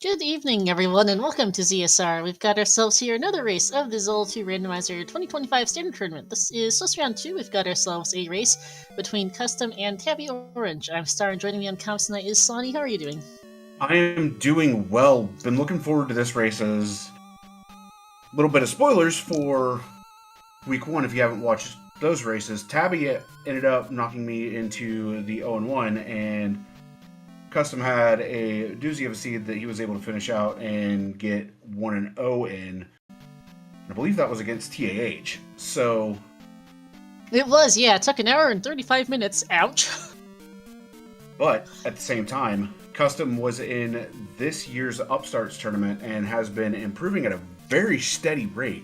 Good evening, everyone, and welcome to ZSR. We've got ourselves here another race of the Zelda 2 Randomizer 2025 Standard Tournament. This is Swiss Round 2. We've got ourselves a race between cUstOm and Tabby Orange. I'm Star, and joining me on comms tonight is Sonny. How are you doing? I am doing well. Been looking forward to this race. As a little bit of spoilers for week 1 if you haven't watched those races. Tabby ended up knocking me into the 0-1, and cUstOm had a doozy of a seed that he was able to finish out and get 1-0 in. And I believe that was against TAH. So It was, yeah. It took an hour and 35 minutes. Ouch. But at the same time, cUstOm was in this year's Upstarts tournament and has been improving at a very steady rate.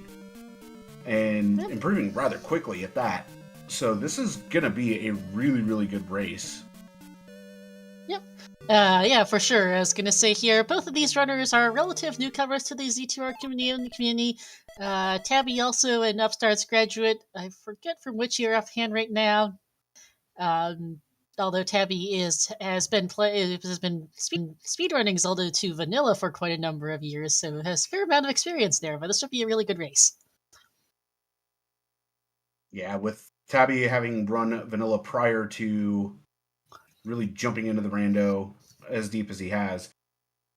And improving rather quickly at that. So this is going to be a really, really good race. Yep. Yeah, for sure. I was going to say here, both of these runners are relative newcomers to the Z2R community. Tabby also an Upstarts graduate. I forget from which year offhand right now. Although Tabby has been speedrunning Zelda to vanilla for quite a number of years, so has a fair amount of experience there, but this should be a really good race. Yeah, with Tabby having run vanilla prior to really jumping into the rando as deep as he has,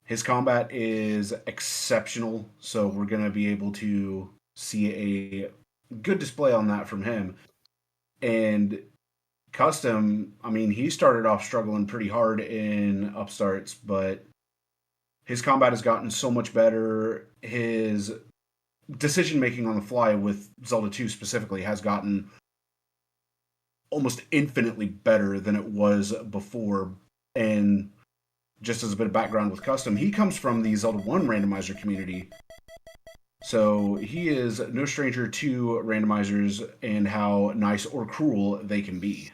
his combat is exceptional, so we're going to be able to see a good display on that from him. And cUstOm, I mean, he started off struggling pretty hard in Upstarts, but his combat has gotten so much better. His decision-making on the fly with Zelda 2 specifically has gotten almost infinitely better than it was before. And just as a bit of background with cUstOm, he comes from the Zelda 1 randomizer community. So he is no stranger to randomizers and how nice or cruel they can be.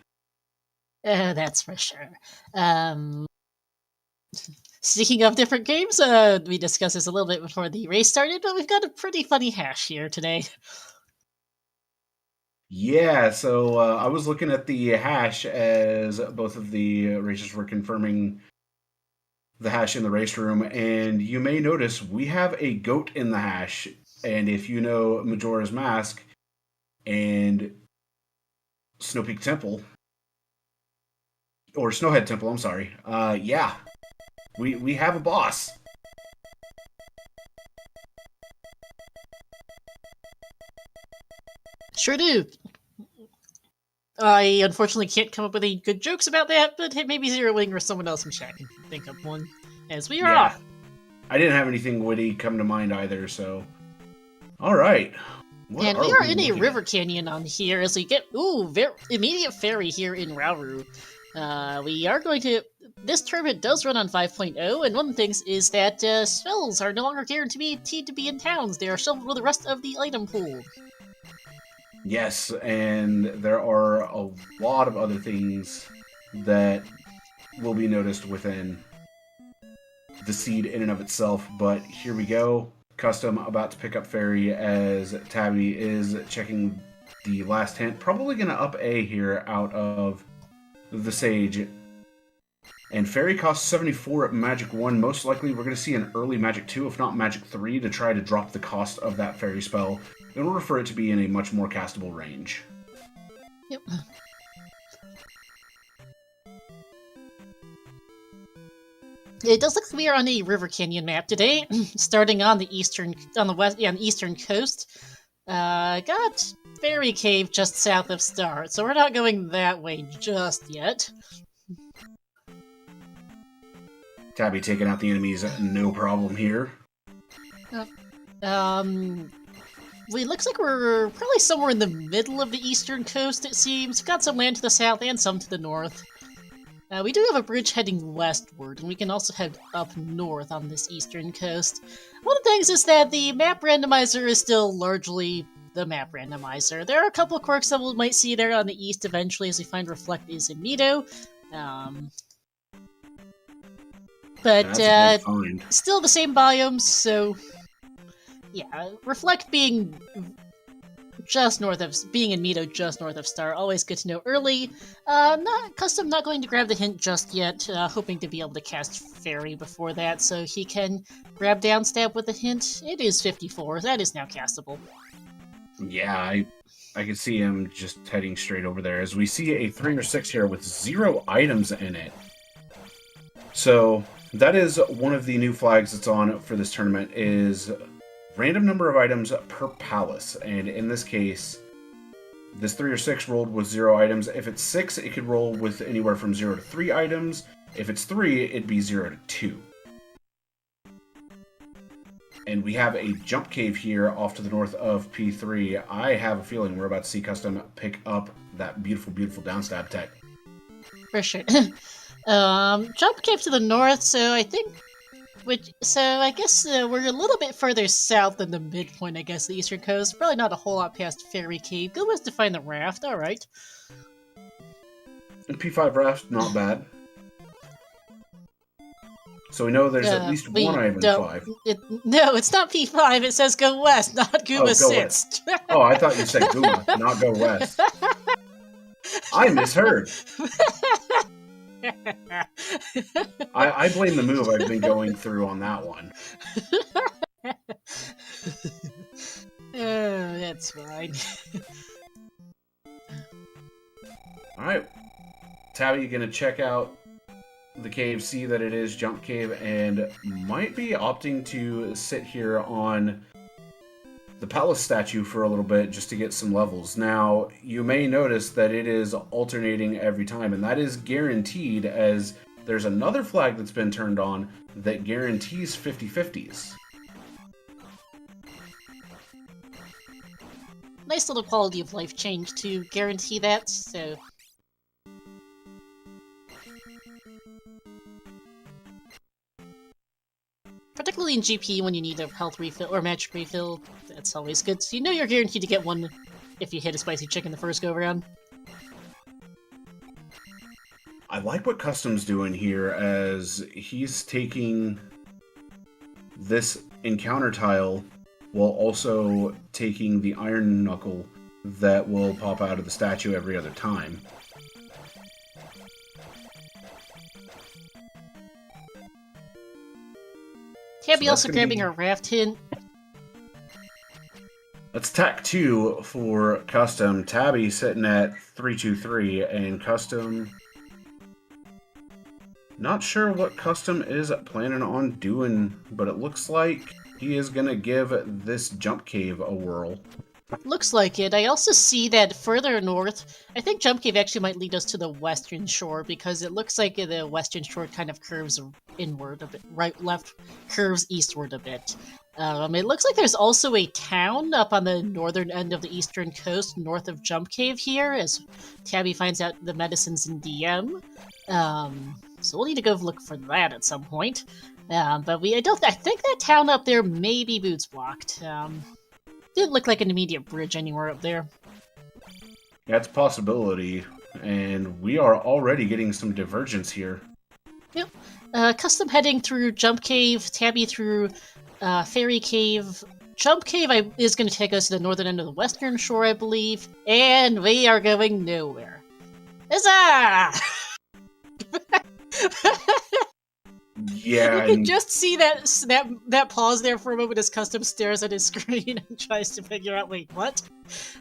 That's for sure. Speaking of different games, we discussed this a little bit before the race started, but we've got a pretty funny hash here today. Yeah, so I was looking at the hash as both of the races were confirming the hash in the race room, and you may notice we have a goat in the hash. And if you know Majora's Mask and Snow Peak Temple, or Snowhead Temple, I'm sorry, yeah, we have a boss. Sure do. I unfortunately can't come up with any good jokes about that, but maybe Zero Wing or someone else in chat can think of one. As we are off. I didn't have anything witty come to mind either, so. Alright. And we are in a river canyon on here as we get, immediate ferry here in Rauru. We are going to, this tournament does run on 5.0, and one of the things is that spells are no longer guaranteed to be in towns. They are shelved with the rest of the item pool. Yes, and there are a lot of other things that will be noticed within the seed in and of itself, but here we go. cUstOm about to pick up Fairy as Tabby is checking the last hint. Probably going to up A here out of the Sage. And Fairy costs 74 at Magic 1. Most likely we're going to see an early Magic 2, if not Magic 3, to try to drop the cost of that Fairy spell in order for it to be in a much more castable range. Yep. It does look like we are on a river canyon map today, starting on the eastern coast. Got Fairy Cave just south of Star, so we're not going that way just yet. Tabby taking out the enemies, no problem here. It looks like we're probably somewhere in the middle of the eastern coast, it seems. We've got some land to the south and some to the north. We do have a bridge heading westward, and we can also head up north on this eastern coast. One of the things is that the map randomizer is still largely the map randomizer. There are a couple of quirks that we might see there on the east eventually as we find Reflect is in Mito. But still the same biomes, so yeah, Reflect being just north of, being in Mito, just north of Star. Always good to know early. Not going to grab the hint just yet, hoping to be able to cast Fairy before that, so he can grab Downstab with the hint. It is 54, that is now castable. Yeah, I can see him just heading straight over there, as we see a 3 or 6 here with 0 items in it. So, that is one of the new flags that's on for this tournament, is random number of items per palace, and in this case, this 3 or 6 rolled with 0 items. If it's 6, it could roll with anywhere from 0 to 3 items. If it's 3, it'd be 0 to 2. And we have a jump cave here off to the north of P3. I have a feeling we're about to see cUstOm pick up that beautiful, beautiful downstab tech. For sure. Jump cave to the north, so I think... I guess we're a little bit further south than the midpoint, I guess, the eastern coast. Probably not a whole lot past Fairy Cave. Good ways to find the raft, alright. P5 raft, not bad. So we know there's at least one item in 5. No, it's not P5, it says go west, not Guma 6. Oh, I thought you said Guma, not go west. I misheard. I blame the move I've been going through on that one. Oh, that's fine. Alright. Tabby, you gonna check out the cave, see that it is jump cave, and might be opting to sit here on the palace statue for a little bit just to get some levels. Now, you may notice that it is alternating every time, and that is guaranteed, as there's another flag that's been turned on that guarantees 50/50s. Nice little quality of life change to guarantee that, so... Particularly in GP when you need a health refill or magic refill, that's always good. So you know you're guaranteed to get one if you hit a spicy chicken the first go-around. I like what cUstOm's doing here, as he's taking this encounter tile while also taking the iron knuckle that will pop out of the statue every other time. Tabby also grabbing her raft hint. That's Tac 2 for cUstOm. Tabby sitting at 323, and cUstOm... Not sure what cUstOm is planning on doing, but it looks like he is going to give this jump cave a whirl. Looks like it. I also see that further north, I think Jump Cave actually might lead us to the western shore, because it looks like the western shore kind of curves inward a bit, right, left, curves eastward a bit. It looks like there's also a town up on the northern end of the eastern coast, north of Jump Cave here, as Tabby finds out the medicine's in DM. So we'll need to go look for that at some point. I think that town up there may be boots blocked. Didn't look like an immediate bridge anywhere up there. That's a possibility, and we are already getting some divergence here. Yep. cUstOm heading through Jump Cave, Tabby through Fairy Cave. Jump Cave is going to take us to the northern end of the western shore, I believe, and we are going nowhere. Huzzah! Yeah, you can just see that pause there for a moment as cUstOm stares at his screen and tries to figure out, wait, what?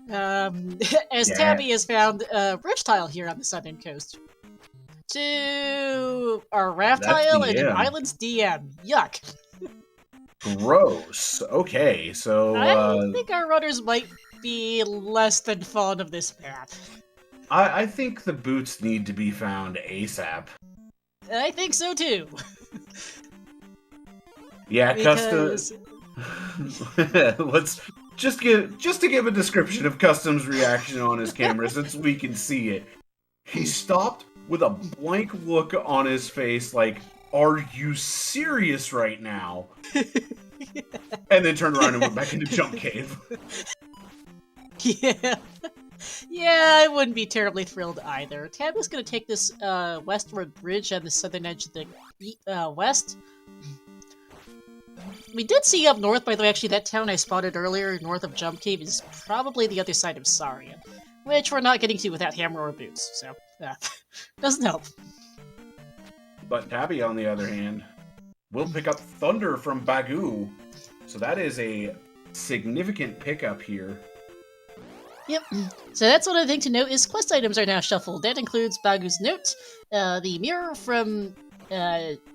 Tabby has found a bridge tile here on the southern coast. To our raft tile and an island's DM. Yuck. Gross. Okay, so... I think our runners might be less than fond of this map. I think the boots need to be found ASAP. I think so too. Yeah, cUstOm. Let's just to give a description of cUstOm's reaction on his camera, since we can see it. He stopped with a blank look on his face, like, "Are you serious right now?" And then turned around and went back into Jump Cave. Yeah. Yeah, I wouldn't be terribly thrilled either. Tabby's gonna take this westward bridge on the southern edge of the west. We did see up north, by the way, actually, that town I spotted earlier, north of Jump Cave, is probably the other side of Saria, which we're not getting to without Hammer or Boots, so, doesn't help. But Tabby, on the other hand, will pick up Thunder from Bagoo. So that is a significant pickup here. Yep. So that's one other thing to note is quest items are now shuffled. That includes Bagoo's Note, the Mirror from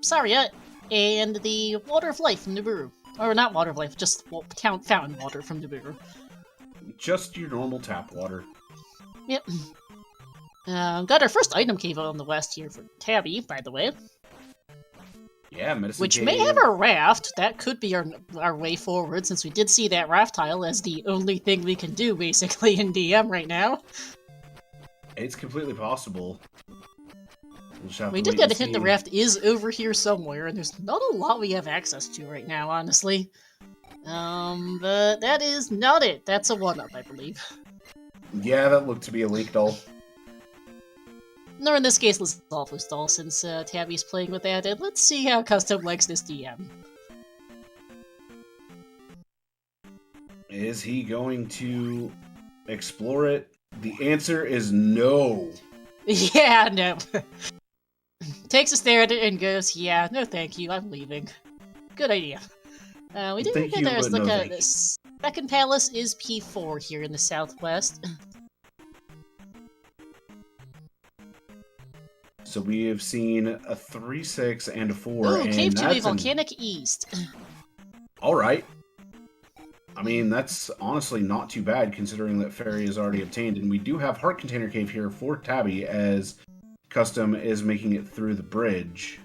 Saria, and the Water of Life from Nibiru. Or not Water of Life, just Fountain Water from Nibiru. Just your normal tap water. Yep. Got our first item cave on the west here for Tabby, by the way. Yeah, Medicine Which Cave. may have a raft. That could be our way forward, since we did see that raft tile as the only thing we can do, basically, in DM right now. It's completely possible. We did get a hint the raft is over here somewhere, and there's not a lot we have access to right now, honestly. But that is not it. That's a 1-up, I believe. Yeah, that looked to be a leak doll. Nor in this case, let's solve this doll, since Tabby's playing with that, and let's see how cUstOm likes this DM. Is he going to explore it? The answer is no. Yeah, no. Takes a stare at it and goes, yeah, no thank you, I'm leaving. Good idea. We did get our look at this. Second palace is P4 here in the southwest. So we have seen a 3, 6, and a 4. Ooh, and Cave to the Volcanic East. Alright. I mean, that's honestly not too bad considering that Fairy is already obtained. And we do have Heart Container Cave here for Tabby as cUstOm is making it through the bridge.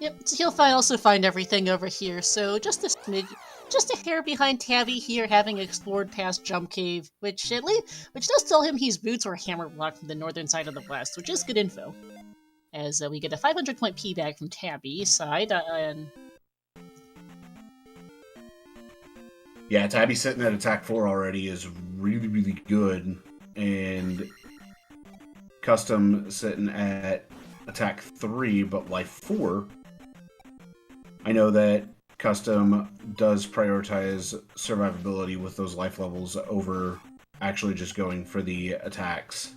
Yep, so he'll also find everything over here, so just a hair behind Tabby here, having explored past Jump Cave, which does tell him he's Boots or Hammer blocked from the northern side of the west, which is good info. As we get a 500-point P bag from Tabby's side, and... Yeah, Tabby sitting at attack 4 already is really, really good, and cUstOm sitting at attack 3, but life 4. I know that cUstOm does prioritize survivability with those life levels over actually just going for the attacks.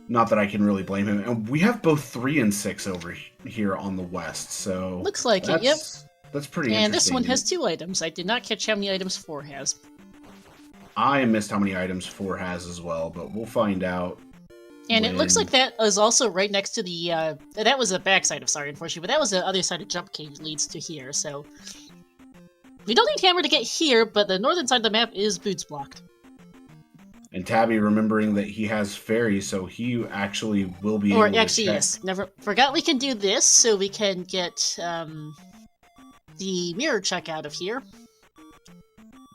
Not that I can really blame him. And we have both 3 and 6 over here on the west, so... Looks like it, yep. That's pretty interesting. And this one has 2 items. I did not catch how many items 4 has. I missed how many items 4 has as well, but we'll find out. And it looks like that is also right next to the, that was the backside of Saria, unfortunately, but that was the other side of Jump Cave leads to here, so... We don't need Hammer to get here, but the northern side of the map is Boots blocked. And Tabby remembering that he has Fairy, so he actually will be able to actually, check. yes, forgot we can do this, so we can get, the mirror check out of here.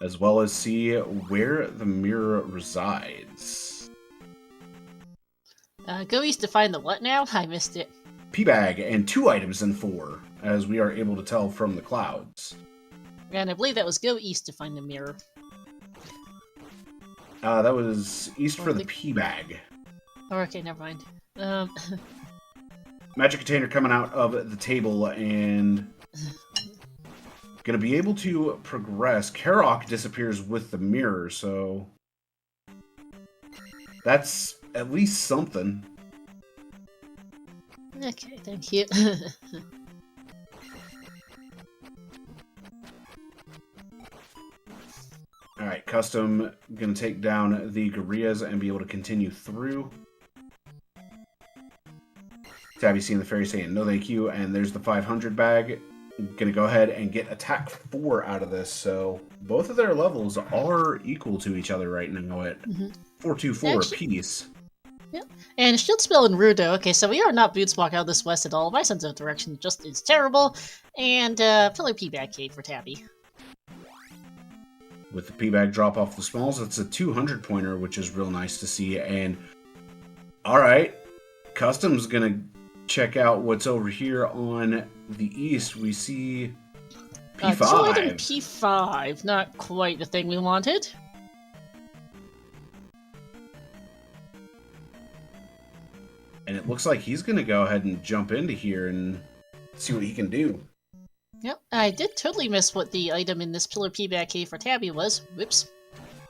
As well as see where the mirror resides. Go east to find the what now? I missed it. P-bag and 2 items in 4, as we are able to tell from the clouds. And I believe that was go east to find the mirror. That was east for the P-bag. Oh, okay, never mind. Magic container coming out of the table and gonna be able to progress. Karok disappears with the mirror, so that's at least something. Okay, thank you. Alright, cUstOm gonna take down the Gorillas and be able to continue through. Tabby seeing the Fairy saying no thank you, and there's the 500 bag. Gonna go ahead and get attack 4 out of this, so both of their levels are equal to each other right now at 424 apiece. Yep. And Shield Spell and Rudo. Okay, so we are not Boots block out of this west at all. My sense of direction just is terrible. And Pillar P-Bag Cave for Tabby. With the P-Bag drop off the smalls, it's a 200 pointer, which is real nice to see. And alright, cUsTOM's gonna check out what's over here on the east. We see P5. 2-item P5, not quite the thing we wanted. And it looks like he's going to go ahead and jump into here and see what he can do. Yep, I did totally miss what the item in this Pillar P-back cave for Tabby was. Whoops.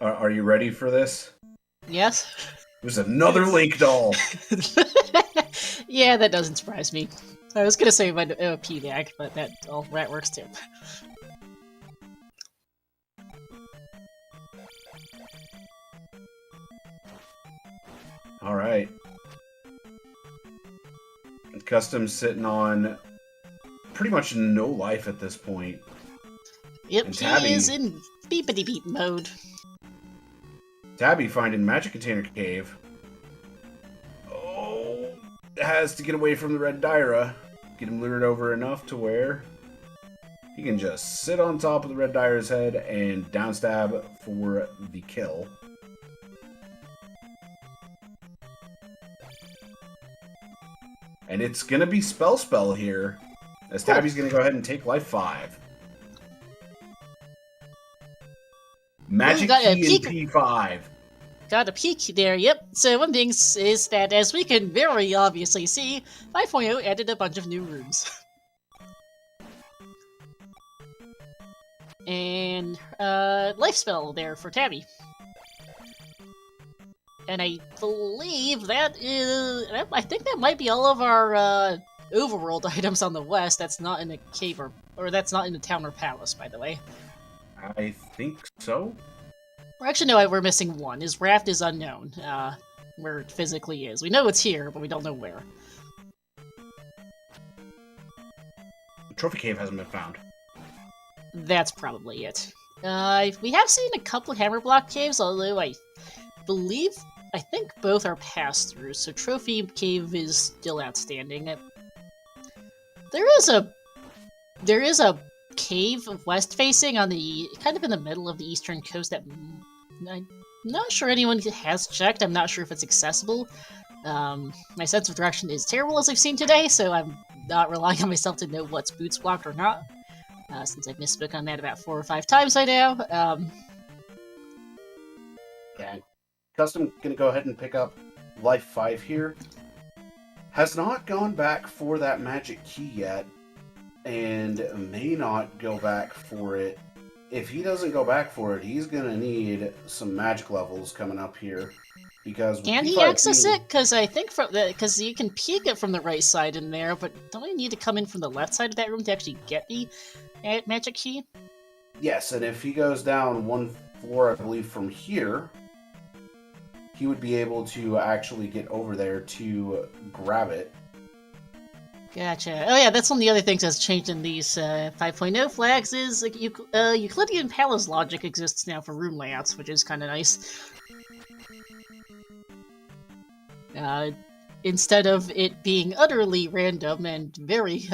Are you ready for this? Yes? There's another Link doll! Yeah, that doesn't surprise me. I was gonna say my P-back, but that works too. Alright. cUstOm's sitting on pretty much no life at this point. Yep, And he Tabby, is in beepity-beep mode. Tabby finding Magic Container Cave. Oh, has to get away from the Red Dyra. Get him lured over enough to where he can just sit on top of the Red Dyra's head and downstab for the kill. And it's going to be Spell here, as Tabby's going to go ahead and take life 5. Magic key in P5. Got a peek there, yep. So one thing is that, as we can very obviously see, 5.0 added a bunch of new rooms. And, life spell there for Tabby. And I believe that is... I think that might be all of our, overworld items on the west that's not in a cave or that's not in a town or palace, by the way. I think so. Or actually, no, we're missing one. His raft is unknown, where it physically is. We know it's here, but we don't know where. The Trophy Cave hasn't been found. That's probably it. We have seen a couple of Hammerblock caves, although I think both are pass-throughs, so Trophy Cave is still outstanding. There is a cave west-facing on the kind of in the middle of the eastern coast that I'm not sure anyone has checked. I'm not sure if it's accessible. My sense of direction is terrible, as I've seen today, so I'm not relying on myself to know what's boots blocked or not, since I've misspoke on that about 4 or 5 times by now. Yeah, cUstOm gonna go ahead and pick up life 5 here. Has not gone back for that magic key yet, and may not go back for it. If he doesn't go back for it, he's gonna need some magic levels coming up here. Because can he access it? Because I think because you can peek it from the right side in there, but don't we need to come in from the left side of that room to actually get the magic key? Yes, and if he goes down 1 floor, I believe, from here, he would be able to actually get over there to grab it. Gotcha. Oh yeah, that's one of the other things that's changed in these 5.0 flags is Euclidean Palace logic exists now for room layouts, which is kind of nice. Instead of it being utterly random and very,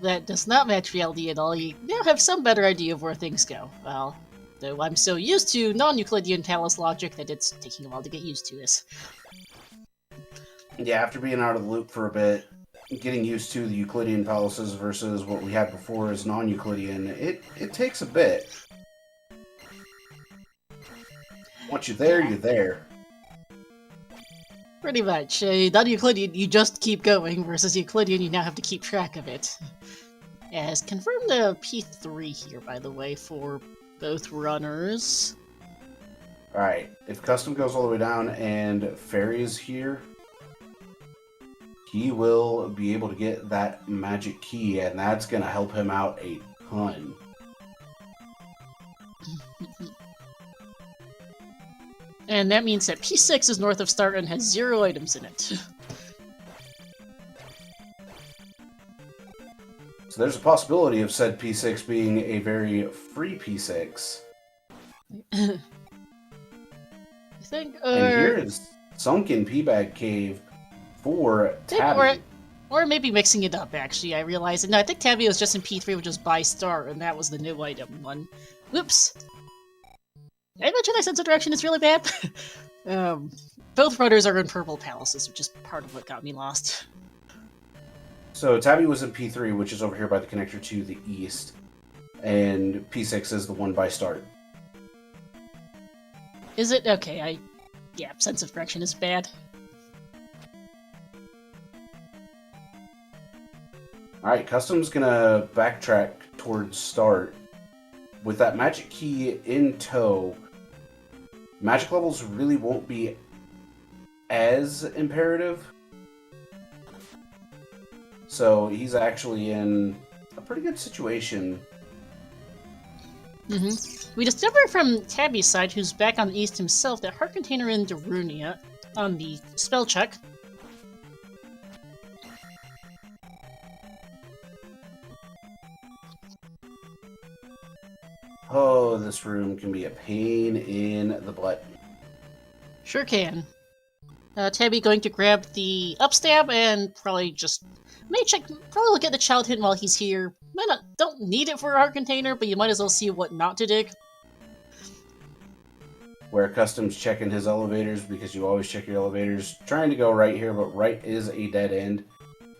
that does not match reality at all, you now have some better idea of where things go. Well, though I'm so used to non-Euclidean Palace logic that it's taking a while to get used to this. Yeah, after being out of the loop for a bit, getting used to the Euclidean palaces versus what we had before as non-Euclidean, it takes a bit. Once you're there, you're there. Pretty much. Non-Euclidean, you just keep going, versus Euclidean, you now have to keep track of it. Yes, confirmed a P3 here, by the way, for both runners. Alright, if cUstOm goes all the way down and Fairy's here, he will be able to get that magic key, and that's going to help him out a ton. And that means that P6 is north of Start and has 0 items in it. So there's a possibility of said P6 being a very free P6. I think, and here is Sunken P-Bag Cave for Tabby. Or maybe mixing it up, actually, I realized. No, I think Tabby was just in P3, which was by Start, and that was the new item one. Whoops! Did I mention my sense of direction is really bad? Both runners are in purple palaces, which is part of what got me lost. So Tabby was in P3, which is over here by the connector to the east, and P6 is the one by Start. Is it? Okay, yeah, sense of direction is bad. Alright, cUstOm's gonna backtrack towards start. With that magic key in tow, magic levels really won't be as imperative. So he's actually in a pretty good situation. We discover from Tabby's side, who's back on the east himself, that Heart Container in Darunia on the spell check. Oh, this room can be a pain in the butt. Sure can. Tabby going to grab the upstab and probably just probably look at the child hint while he's here. Don't need it for a heart container, but you might as well see what not to dig. Where cUsTom's checking his elevators, because you always check your elevators. Trying to go right here, but right is a dead end.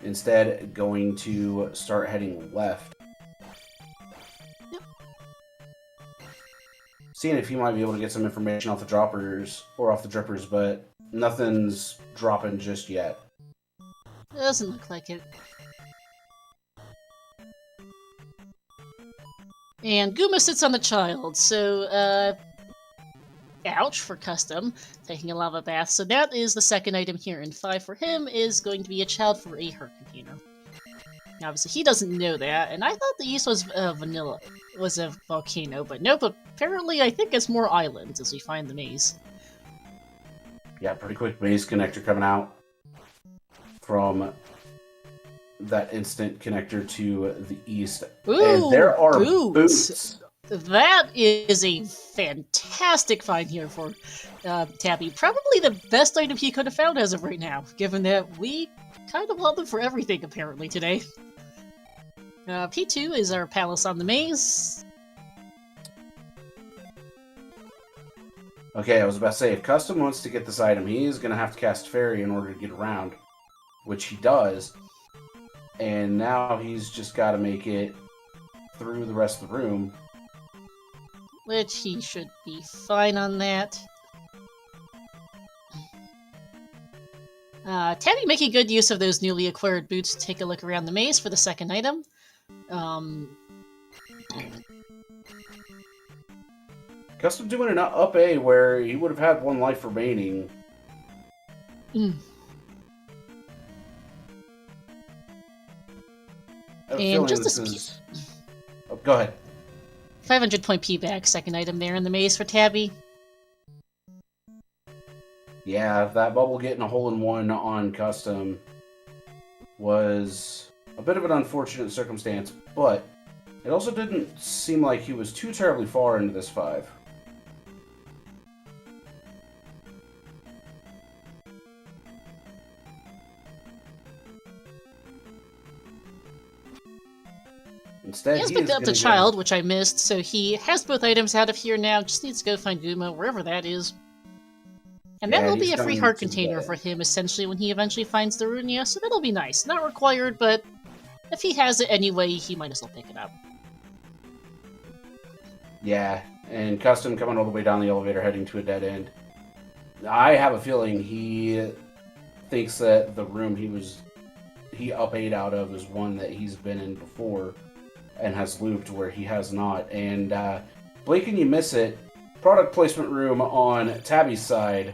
Instead, going to start heading left. Yep. Seeing if he might be able to get some information off the droppers, or off the drippers, but nothing's dropping just yet. Doesn't look like it. And Guma sits on the child, so, ouch for cUstOm, taking a lava bath. So that is the second item here, and 5 for him is going to be a child for a heart container. Now, obviously, he doesn't know that, and I thought the east was vanilla, was a volcano, but nope, apparently I think it's more islands as we find the maze. Yeah, pretty quick maze connector coming out from that instant connector to the east. Ooh, and there are boots. That is a fantastic find here for Tabby. Probably the best item he could have found as of right now, given that we kind of want them for everything apparently today. P2 is our palace on the maze. Okay, I was about to say, if cUstOm wants to get this item, he is going to have to cast Fairy in order to get around, which he does. And now he's just got to make it through the rest of the room. Which he should be fine on that. Tabby making good use of those newly acquired boots to take a look around the maze for the second item. cUstOm doing an up A where he would have had 1 life remaining. And just Oh, go ahead. 500 point P-back, second item there in the maze for Tabby. Yeah, that bubble getting a hole-in-one on cUstOm was a bit of an unfortunate circumstance, but it also didn't seem like he was too terribly far into this 5. Instead, He has picked up the child, which I missed, so he has both items out of here now, just needs to go find Guma, wherever that is. And that will be a free heart container for him, essentially, when he eventually finds the Runia, so that'll be nice. Not required, but if he has it anyway, he might as well pick it up. Yeah, and cUstOm coming all the way down the elevator, heading to a dead end. I have a feeling he thinks that the room he up 8 out of is one that he's been in before and has looped where he has not. And blink and you miss it. Product placement room on Tabby's side.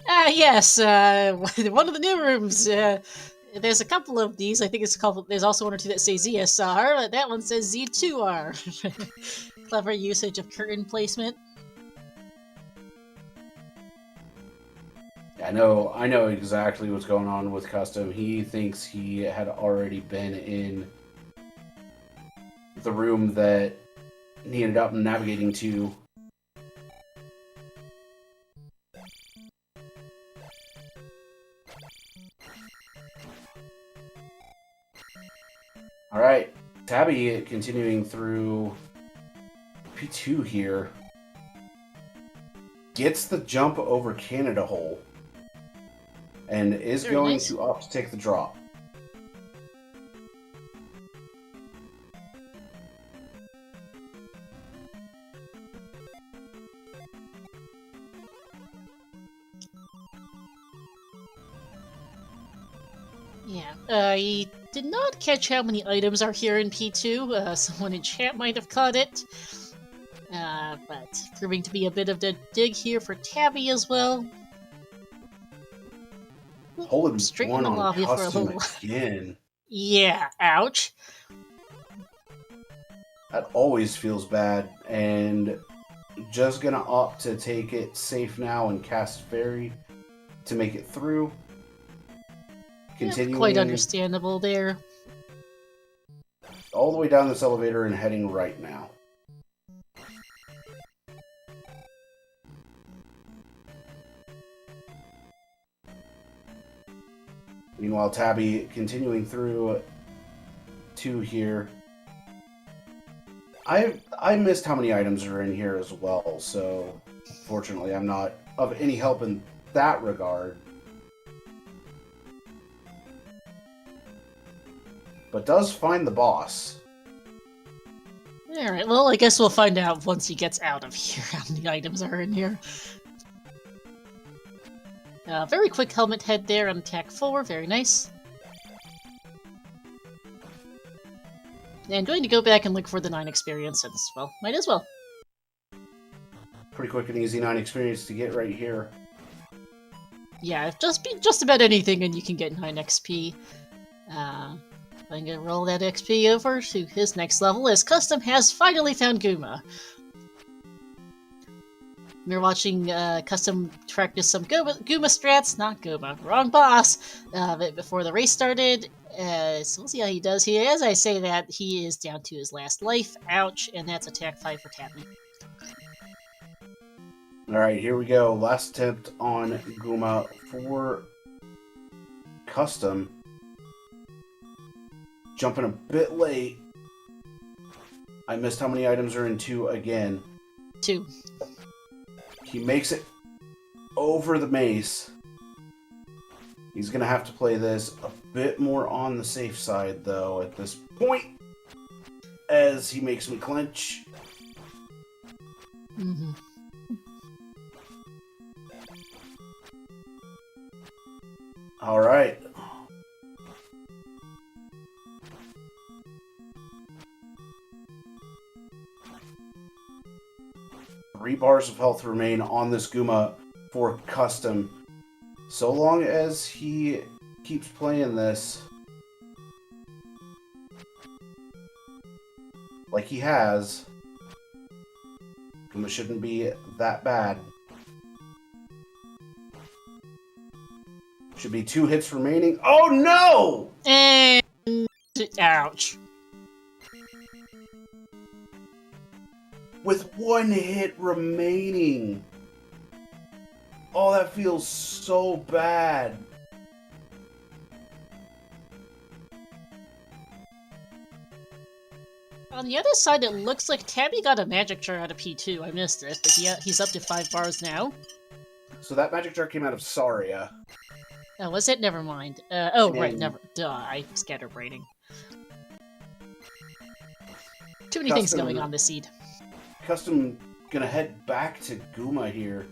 Yes, one of the new rooms. There's a couple of these. I think there's also 1 or 2 that say ZSR, but that one says Z2R. Clever usage of curtain placement. I know exactly what's going on with cUstOm. He thinks he had already been in the room that he ended up navigating to. Alright, Tabby continuing through P2 here. Gets the jump over Canada Hole. And is Very going nice. to opt to take the drop. Yeah, I did not catch how many items are here in P2. Someone in chat might have caught it. But proving to be a bit of a dig here for Tabby as well. Holding Straight in one the on lobby for a custom little. again. Yeah, ouch. That always feels bad, and just gonna opt to take it safe now and cast Fairy to make it through. Continuing Quite understandable there. all the way down this elevator and heading right now. Meanwhile, Tabby continuing through 2 here. I missed how many items are in here as well, so fortunately I'm not of any help in that regard. But does find the boss. Alright, well, I guess we'll find out once he gets out of here how many items are in here. Very quick helmet head there on attack 4, very nice. And going to go back and look for the 9 experience since, well, might as well. Pretty quick and easy 9 experience to get right here. Yeah, just about anything and you can get 9 XP. I'm gonna roll that XP over to his next level as cUstOm has finally found Guma. We were watching cUstOm practice some Guma strats, not Guma, wrong boss, before the race started. So we'll see how he does here. As I say that, he is down to his last life. Ouch, and that's attack 5 for Tabby. Alright, here we go. Last attempt on Guma for cUstOm. Jumping a bit late. I missed how many items are in 2 again. 2. He makes it over the mace. He's going to have to play this a bit more on the safe side, though, at this point. As he makes me clench. Mm-hmm. Alright. Three bars of health remain on this Guma for cUstOm. So long as he keeps playing this like he has, Guma shouldn't be that bad. Should be 2 hits remaining. Oh no! And ouch. With 1 hit remaining. Oh, that feels so bad. On the other side, it looks like Tabby got a magic jar out of P2. I missed it, but he's up to 5 bars now. So that magic jar came out of Saria. Oh, was it? Never mind. Oh, right, And- never. Duh, I scatterbrained. Too many things going on this seed. cUstOm gonna head back to Guma here.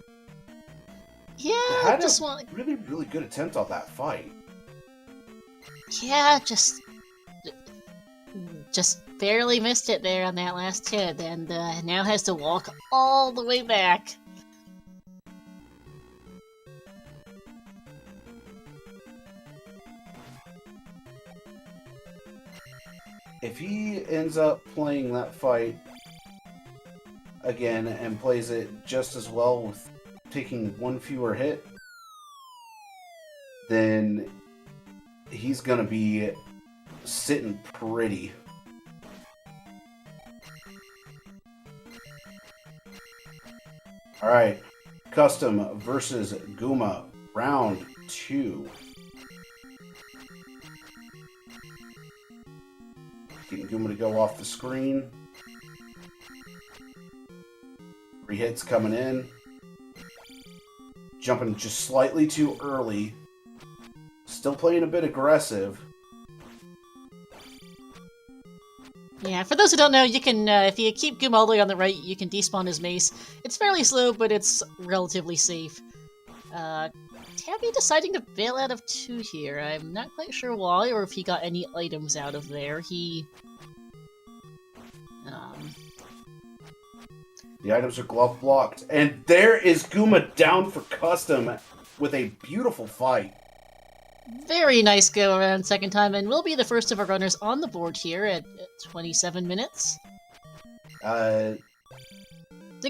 Yeah, Had just a want. really, really good attempt on that fight. Yeah, just barely missed it there on that last hit, and now has to walk all the way back. If he ends up playing that fight again and plays it just as well with taking 1 fewer hit, then he's gonna be sitting pretty. Alright, cUstOm versus Guma, round 2. Getting Guma to go off the screen. 3 hits coming in. Jumping just slightly too early. Still playing a bit aggressive. Yeah, for those who don't know, you can, if you keep Guma all the way on the right, you can despawn his mace. It's fairly slow, but it's relatively safe. Tabby deciding to bail out of 2 here. I'm not quite sure why, or if he got any items out of there. The items are glove blocked, and there is Guma down for custom with a beautiful fight. Very nice go around second time, and will be the first of our runners on the board here at 27 minutes. They're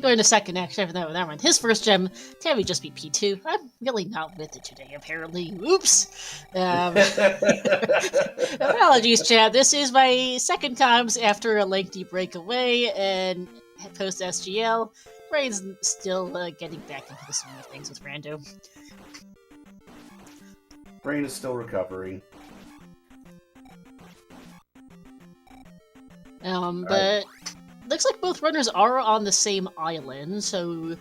going to second, actually. No, that one. His first gem, Tabby just beat P2. I'm really not with it today, apparently. Oops. Apologies, chat. This is my second times after a lengthy break away, and post-SGL. Brain's still getting back into the swing of things with Rando. Brain is still recovering. But looks like both runners are on the same island, so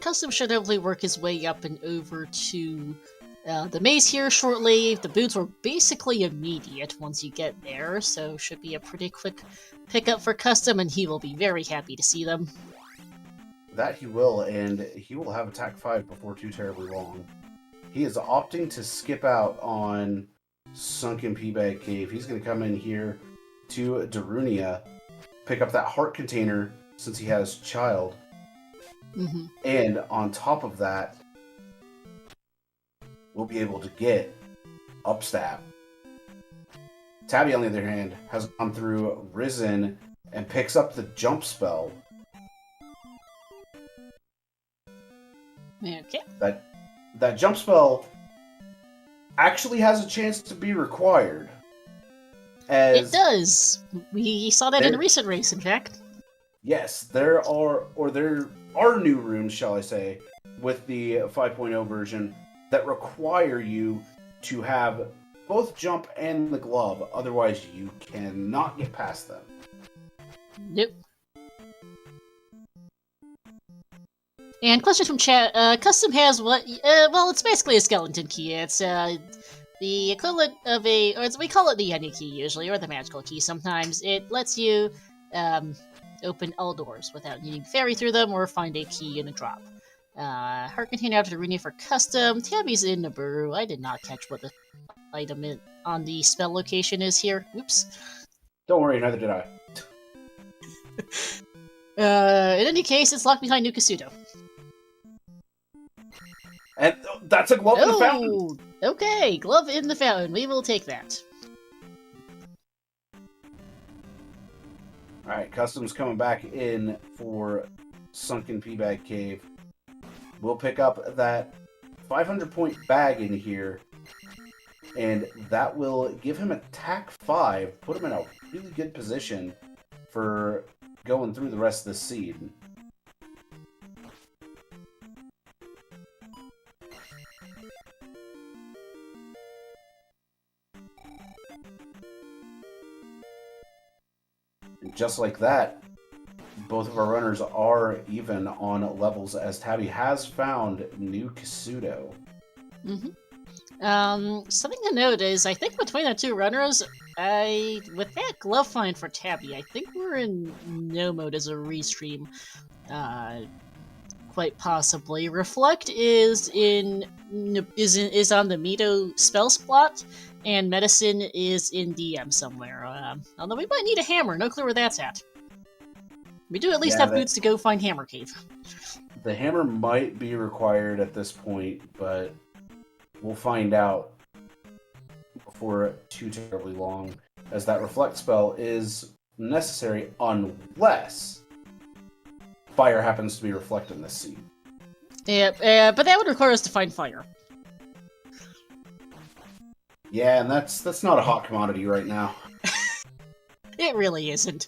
custom should hopefully work his way up and over to the maze here shortly. The boots were basically immediate once you get there, so should be a pretty quick pickup for custom, and he will be very happy to see them. That he will, and he will have attack 5 before too terribly long. He is opting to skip out on Sunken Peabag Cave. He's going to come in here to Darunia, pick up that heart container since he has Child. Mm-hmm. And on top of that, we'll be able to get Upstab. Tabby, on the other hand, has gone through Risen and picks up the jump spell. Okay. That jump spell actually has a chance to be required. It does. We saw that in a recent race, in fact. Yes, there are new rooms, shall I say, with the 5.0 version that require you to have both jump and the glove, otherwise you cannot get past them. Nope. And question from chat, custom has what, well, it's basically a skeleton key. It's, the equivalent of we call it the Yeti key usually, or the magical key sometimes. It lets you, open all doors without needing to ferry through them or find a key in a drop. Heart container out to Darunia for custom. Tabby's in Naburu. I did not catch what the item on the spell location is here. Oops. Don't worry, neither did I. In any case, it's locked behind cUstOm. And that's a glove in the fountain! Okay, glove in the fountain. We will take that. Alright, Custom's coming back in for Sunken Peabag Cave. We'll pick up that 500-point bag in here, and that will give him attack 5, put him in a really good position for going through the rest of the seed. And just like that, both of our runners are even on levels as Tabby has found new cUstOm. Something to note is, I think between the two runners, with that glove find for Tabby, I think we're in no mode as a restream. Quite possibly. Reflect is on the Mito spell spot, and Medicine is in DM somewhere. Although we might need a hammer, no clue where that's at. We do at least have boots to go find Hammer Cave. The hammer might be required at this point, but we'll find out before too terribly long, as that Reflect spell is necessary unless fire happens to be reflected in this seed. Yeah, but that would require us to find fire. Yeah, and that's not a hot commodity right now. It really isn't.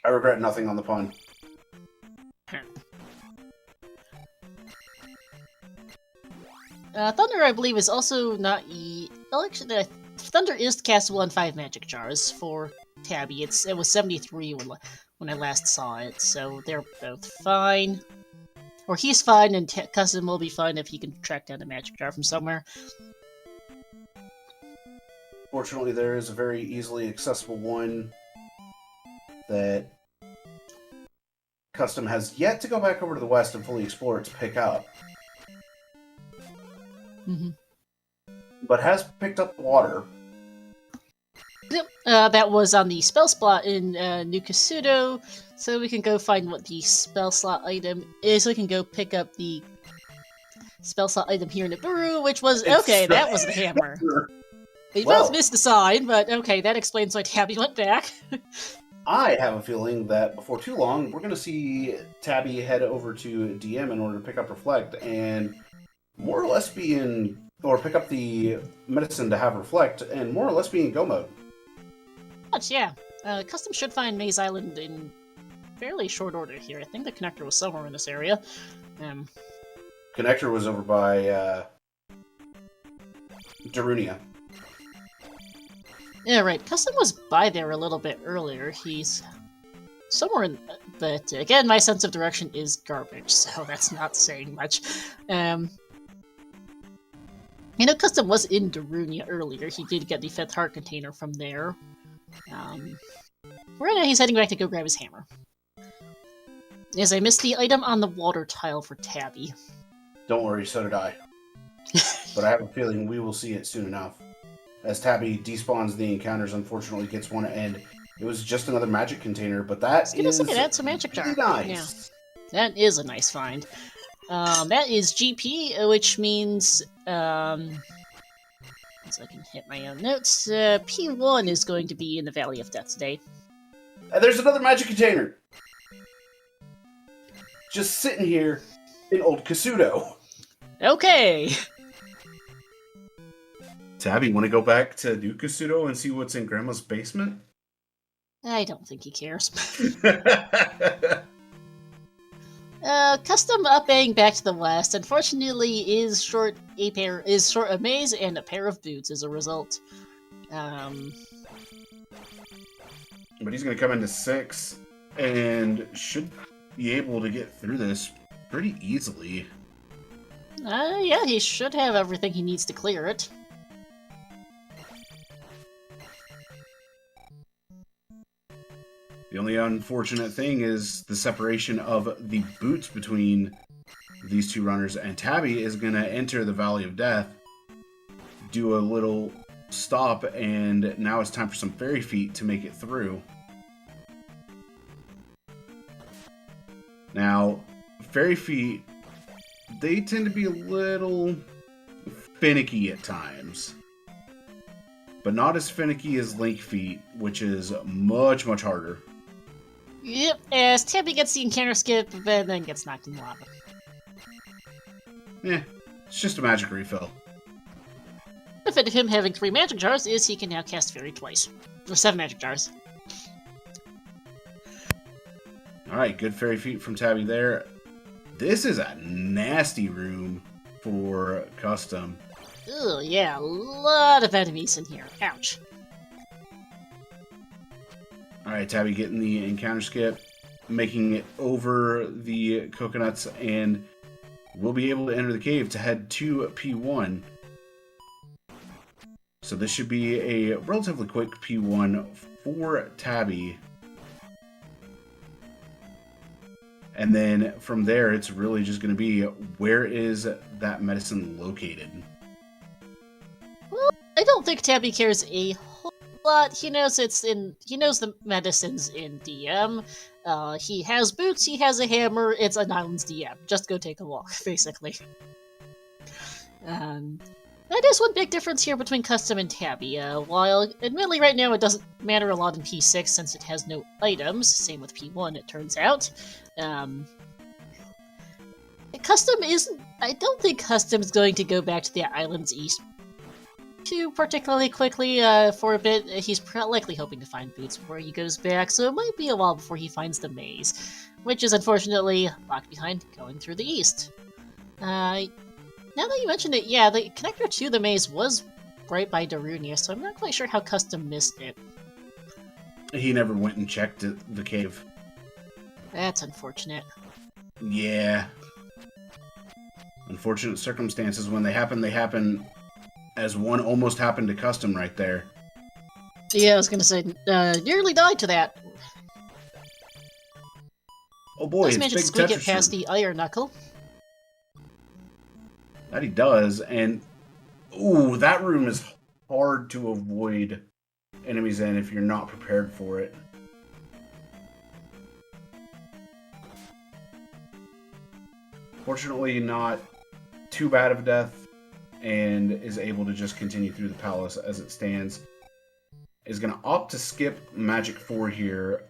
I regret nothing on the pun. Thunder, I believe, is also not well, actually, Thunder is castable on 5 magic jars for Tabby. It was 73 when I last saw it, so they're both fine. Or he's fine, and Custom will be fine if he can track down a magic jar from somewhere. Fortunately, there is a very easily accessible one that cUstOm has yet to go back over to the west and fully explore its pickup, but has picked up water. Yep, that was on the spell slot in New Kasuto, so we can go find what the spell slot item is. We can go pick up the spell slot item here in Nibiru, which was that was the hammer. We both missed the sign, but okay, that explains why Tabby went back. I have a feeling that before too long, we're going to see Tabby head over to DM in order to pick up Reflect and more or less be in, or pick up the medicine to have Reflect and more or less be in go mode. Much, yeah. cUstOm should find Maze Island in fairly short order here. I think the connector was somewhere in this area. Connector was over by Darunia. Yeah, right. cUstOm was by there a little bit earlier. He's somewhere in... But again, my sense of direction is garbage, so that's not saying much. You know, cUstOm was in Darunia earlier. He did get the 5th heart container from there. Right now he's heading back to go grab his hammer. Yes, I missed the item on the water tile for Tabby. Don't worry, so did I. But I have a feeling we will see it soon enough. As Tabby despawns the encounters, unfortunately gets one, and it was just another magic container, but that's a magic jar. Really nice. Yeah. That is a nice find. That is GP, which means, as I can hit my own notes, P1 is going to be in the Valley of Death today. And there's another magic container! Just sitting here in Old Kasuto. Okay! Tabby, want to go back to New Kasuto and see what's in Grandma's basement? I don't think he cares. cUstOm upping back to the west, unfortunately, is short a maze and a pair of boots as a result. But he's going to come into 6 and should be able to get through this pretty easily. Yeah, he should have everything he needs to clear it. The only unfortunate thing is the separation of the boots between these two runners, and Tabby is going to enter the Valley of Death, do a little stop, and now it's time for some fairy feet to make it through. Now, fairy feet, they tend to be a little finicky at times, but not as finicky as Link feet, which is much, much harder. Yep, as Tabby gets the encounter skip, but then gets knocked in lava. It's just a magic refill. The benefit of him having 3 magic jars is he can now cast Fairy twice. Or 7 magic jars. Alright, good fairy feet from Tabby there. This is a nasty room for cUstOm. Ugh, yeah, a lot of enemies in here. Ouch. Alright, Tabby getting the encounter skip, making it over the coconuts, and we'll be able to enter the cave to head to P1. So this should be a relatively quick P1 for Tabby. And then from there, it's really just going to be, where is that medicine located? Well, I don't think Tabby cares a whole lot. He knows the medicine's in DM. He has boots, he has a hammer, it's an island's DM. Just go take a walk, basically. That is one big difference here between cUstOm and Tabby. While, admittedly, right now it doesn't matter a lot in P6 since it has no items, same with P1, it turns out. I don't think cUstOm is going to go back to the islands east too particularly quickly for a bit. He's likely hoping to find boots before he goes back, so it might be a while before he finds the maze, which is unfortunately locked behind going through the east. Now that you mentioned it, yeah, the connector to the maze was right by Darunia, so I'm not quite sure how cUstOm missed it. He never went and checked the cave. That's unfortunate. Yeah. Unfortunate circumstances. When they happen as one almost happened to cUstOm right there. Yeah, I was gonna say, nearly died to that. Oh boy, Does it's manage big to squeak it Tetris past room. the iron knuckle. That he does, and ooh, that room is hard to avoid enemies in if you're not prepared for it. Fortunately, not too bad of a death, and is able to just continue through the palace as it stands. Is going to opt to skip Magic 4 here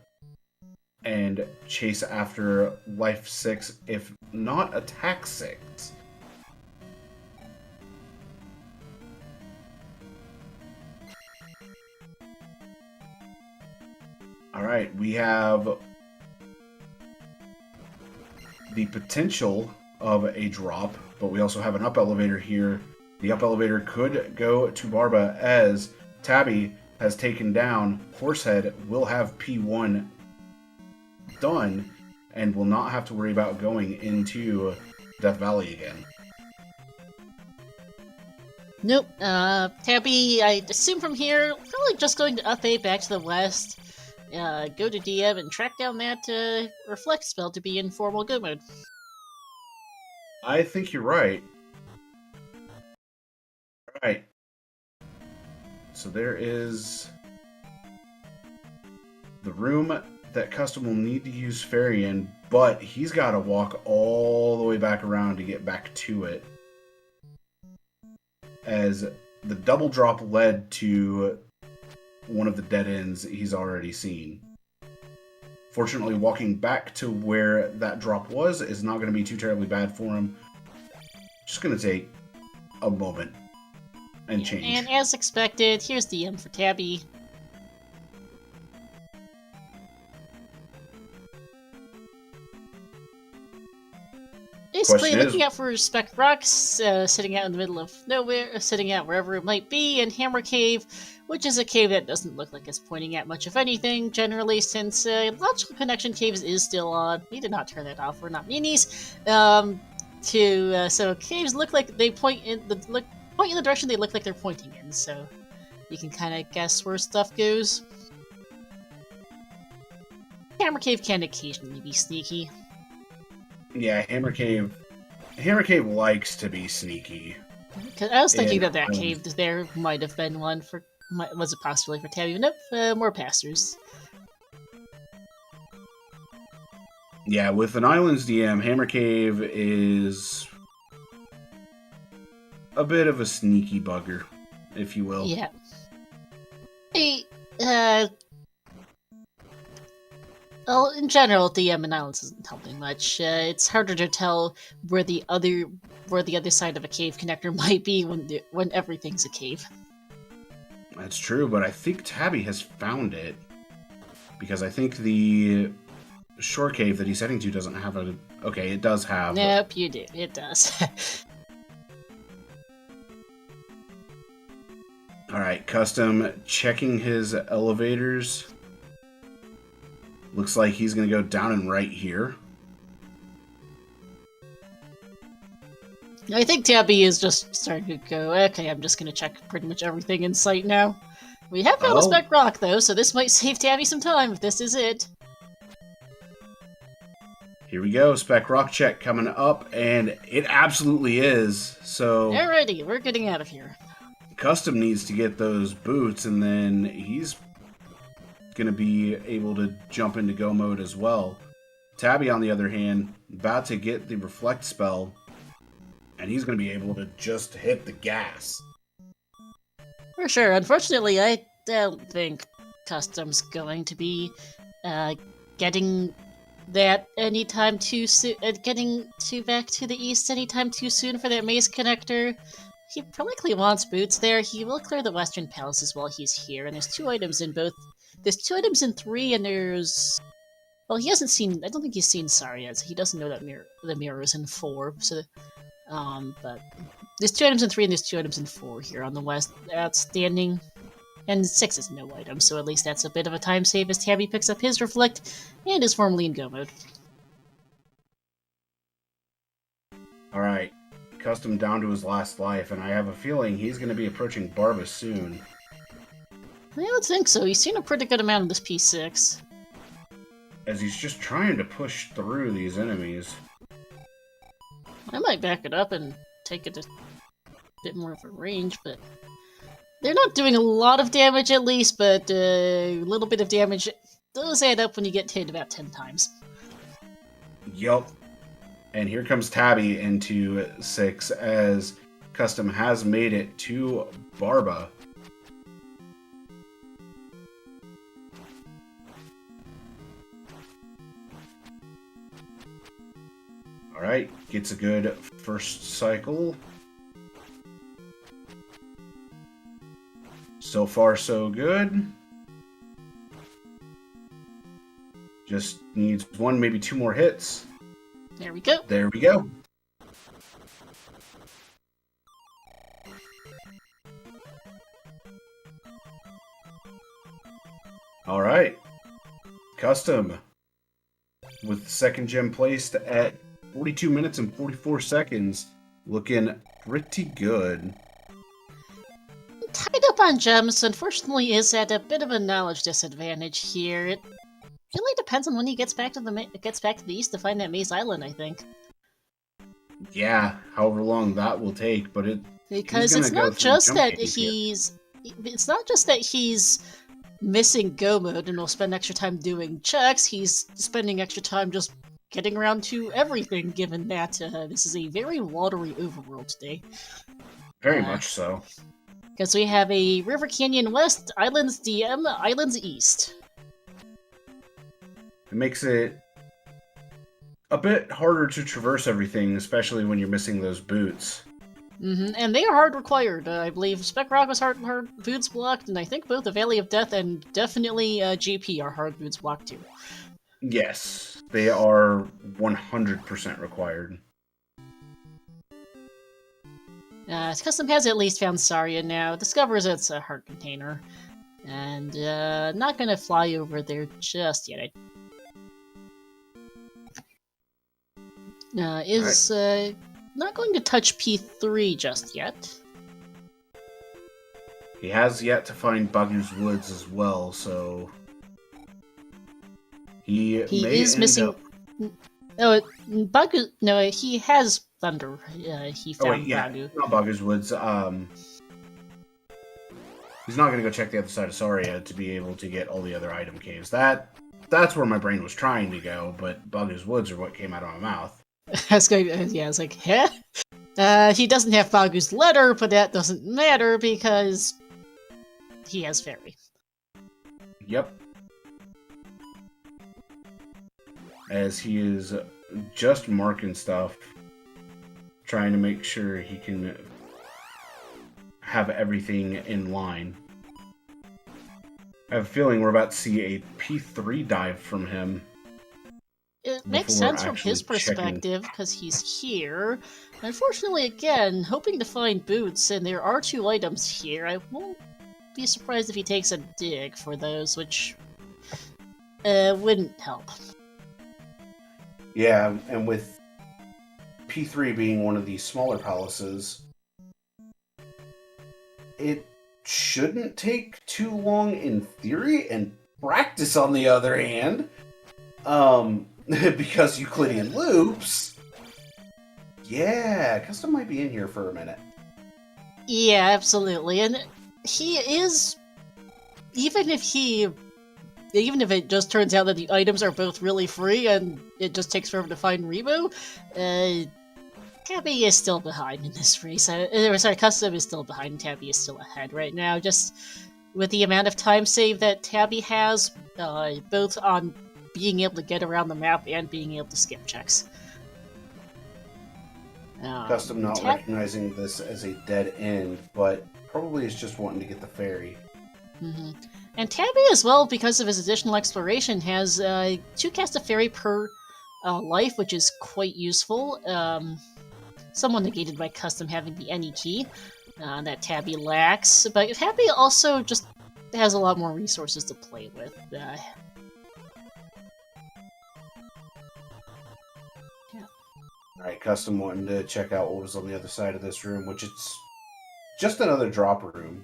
and chase after Life 6, if not Attack 6. Alright, we have the potential of a drop, but we also have an up elevator here. The up elevator could go to Barba, as Tabby has taken down Horsehead, will have P1 done, and will not have to worry about going into Death Valley again. Nope. Tabby, I assume from here, probably just going to up A back to the west. Go to DM and track down that reflect spell to be in formal go mode. I think you're right. Alright. So there is the room that custom will need to use Fairy in, but he's got to walk all the way back around to get back to it, as the double drop led to one of the dead ends he's already seen. Fortunately, walking back to where that drop was is not going to be too terribly bad for him. Just going to take a moment and change. And as expected, here's DM for Tabby. Basically, looking out for Spec Rocks, sitting out in the middle of nowhere, sitting out wherever it might be, and Hammer Cave, which is a cave that doesn't look like it's pointing at much of anything, generally, since Logical Connection Caves is still on. We did not turn that off, we're not meanies. So caves look like they point in the direction they look like they're pointing in, so you can kind of guess where stuff goes. Hammer Cave can occasionally be sneaky. Yeah, Hammer Cave likes to be sneaky. Because I was thinking that cave there might have been one for, was a possibility for Tabby, but nope, more passers. Yeah, with an Islands DM, Hammer Cave is a bit of a sneaky bugger, if you will. Yeah. Hey, well, in general, DM and Islands isn't helping much. It's harder to tell where the other side of a cave connector might be when everything's a cave. That's true, but I think Tabby has found it, because I think the shore cave that he's heading to doesn't have a... Okay, it does have... Nope, you do. It does. Alright, Custom checking his elevators. Looks like he's going to go down and right here. I think Tabby is just starting to go, okay, I'm just going to check pretty much everything in sight now. We have found a Spec Rock, though, so this might save Tabby some time if this is it. Here we go, Spec Rock check coming up, and it absolutely is. So Alrighty, we're getting out of here. Custom needs to get those boots, and then he's going to be able to jump into go mode as well. Tabby, on the other hand, about to get the reflect spell, and he's going to be able to just hit the gas. For sure. Unfortunately, I don't think Custom's going to be getting that anytime too soon. Getting back to the east anytime too soon for that maze connector. He likely wants boots there. He will clear the Western Palaces while he's here, and there's 2 items in both. There's 2 items in 3, and there's... Well, he hasn't seen... I don't think he's seen Sar yet, so he doesn't know that the mirror is in 4, so... but... There's 2 items in 3, and there's 2 items in 4 here on the west. Outstanding. And 6 is no item, so at least that's a bit of a time save as Tabby picks up his Reflect, and is formally in go mode. Alright, Custom down to his last life, and I have a feeling he's going to be approaching Barba soon. I would think so. He's seen a pretty good amount of this P6. as he's just trying to push through these enemies. I might back it up and take it a bit more of a range, but they're not doing a lot of damage at least, but a little bit of damage does add up when you get hit about 10 times. Yup. And here comes Tabby into 6 as cUstOm has made it to Barba. Alright, gets a good first cycle. So far, so good. Just needs 1, maybe 2 more hits. There we go. There we go. Alright. cUstOm with the second gem placed at 42 minutes and 44 seconds. Looking pretty good. Tied up on gems, unfortunately, is at a bit of a knowledge disadvantage here. It really depends on when he gets back to the east to find that Maze Island, I think. Yeah, however long that will take, but because it's not just that he's missing go mode and will spend extra time doing checks. He's spending extra time just getting around to everything, given that this is a very watery overworld today. Very much so. Because we have a River Canyon West, Islands DM, Islands East. It makes it a bit harder to traverse everything, especially when you're missing those boots. And they are hard required. I believe Spec Rock was hard boots blocked, and I think both the Valley of Death and definitely GP are hard boots blocked too. Yes, they are 100% required. cUstOm has at least found Saria now, discovers it's a heart container, and not gonna fly over there just yet. Not going to touch P3 just yet. He has yet to find Bagu's Woods as well, so he is missing. Oh, Bagu. No, he has Thunder. He found Bagu. Not Bagu's Woods. He's not going to go check the other side of Saria to be able to get all the other item caves. That's where my brain was trying to go, but Bagu's Woods are what came out of my mouth. I was like, huh? He doesn't have Bagu's letter, but that doesn't matter because he has Fairy. Yep. As he is just marking stuff, trying to make sure he can have everything in line. I have a feeling we're about to see a P3 dive from him. It makes sense from his perspective, because he's here. Unfortunately, again, hoping to find boots, and there are 2 items here. I won't be surprised if he takes a dig for those, which wouldn't help. Yeah, and with P3 being one of these smaller palaces, it shouldn't take too long in theory, and practice on the other hand. Because Euclidean loops. Yeah, cUstOm might be in here for a minute. Yeah, absolutely. And he is, even if it just turns out that the items are both really free and it just takes forever to find Rebo, Tabby is still behind in this race. cUstOm is still behind, Tabby is still ahead right now, just with the amount of time save that Tabby has, both on being able to get around the map and being able to skip checks. cUstOm not recognizing this as a dead end, but probably is just wanting to get the fairy. And Tabby as well, because of his additional exploration, has 2 casts of fairy per life, which is quite useful. Somewhat negated by cUstOm having the any key that Tabby lacks, but Tabby also just has a lot more resources to play with. Alright, cUstOm wanting to check out what was on the other side of this room, which it's just another drop room.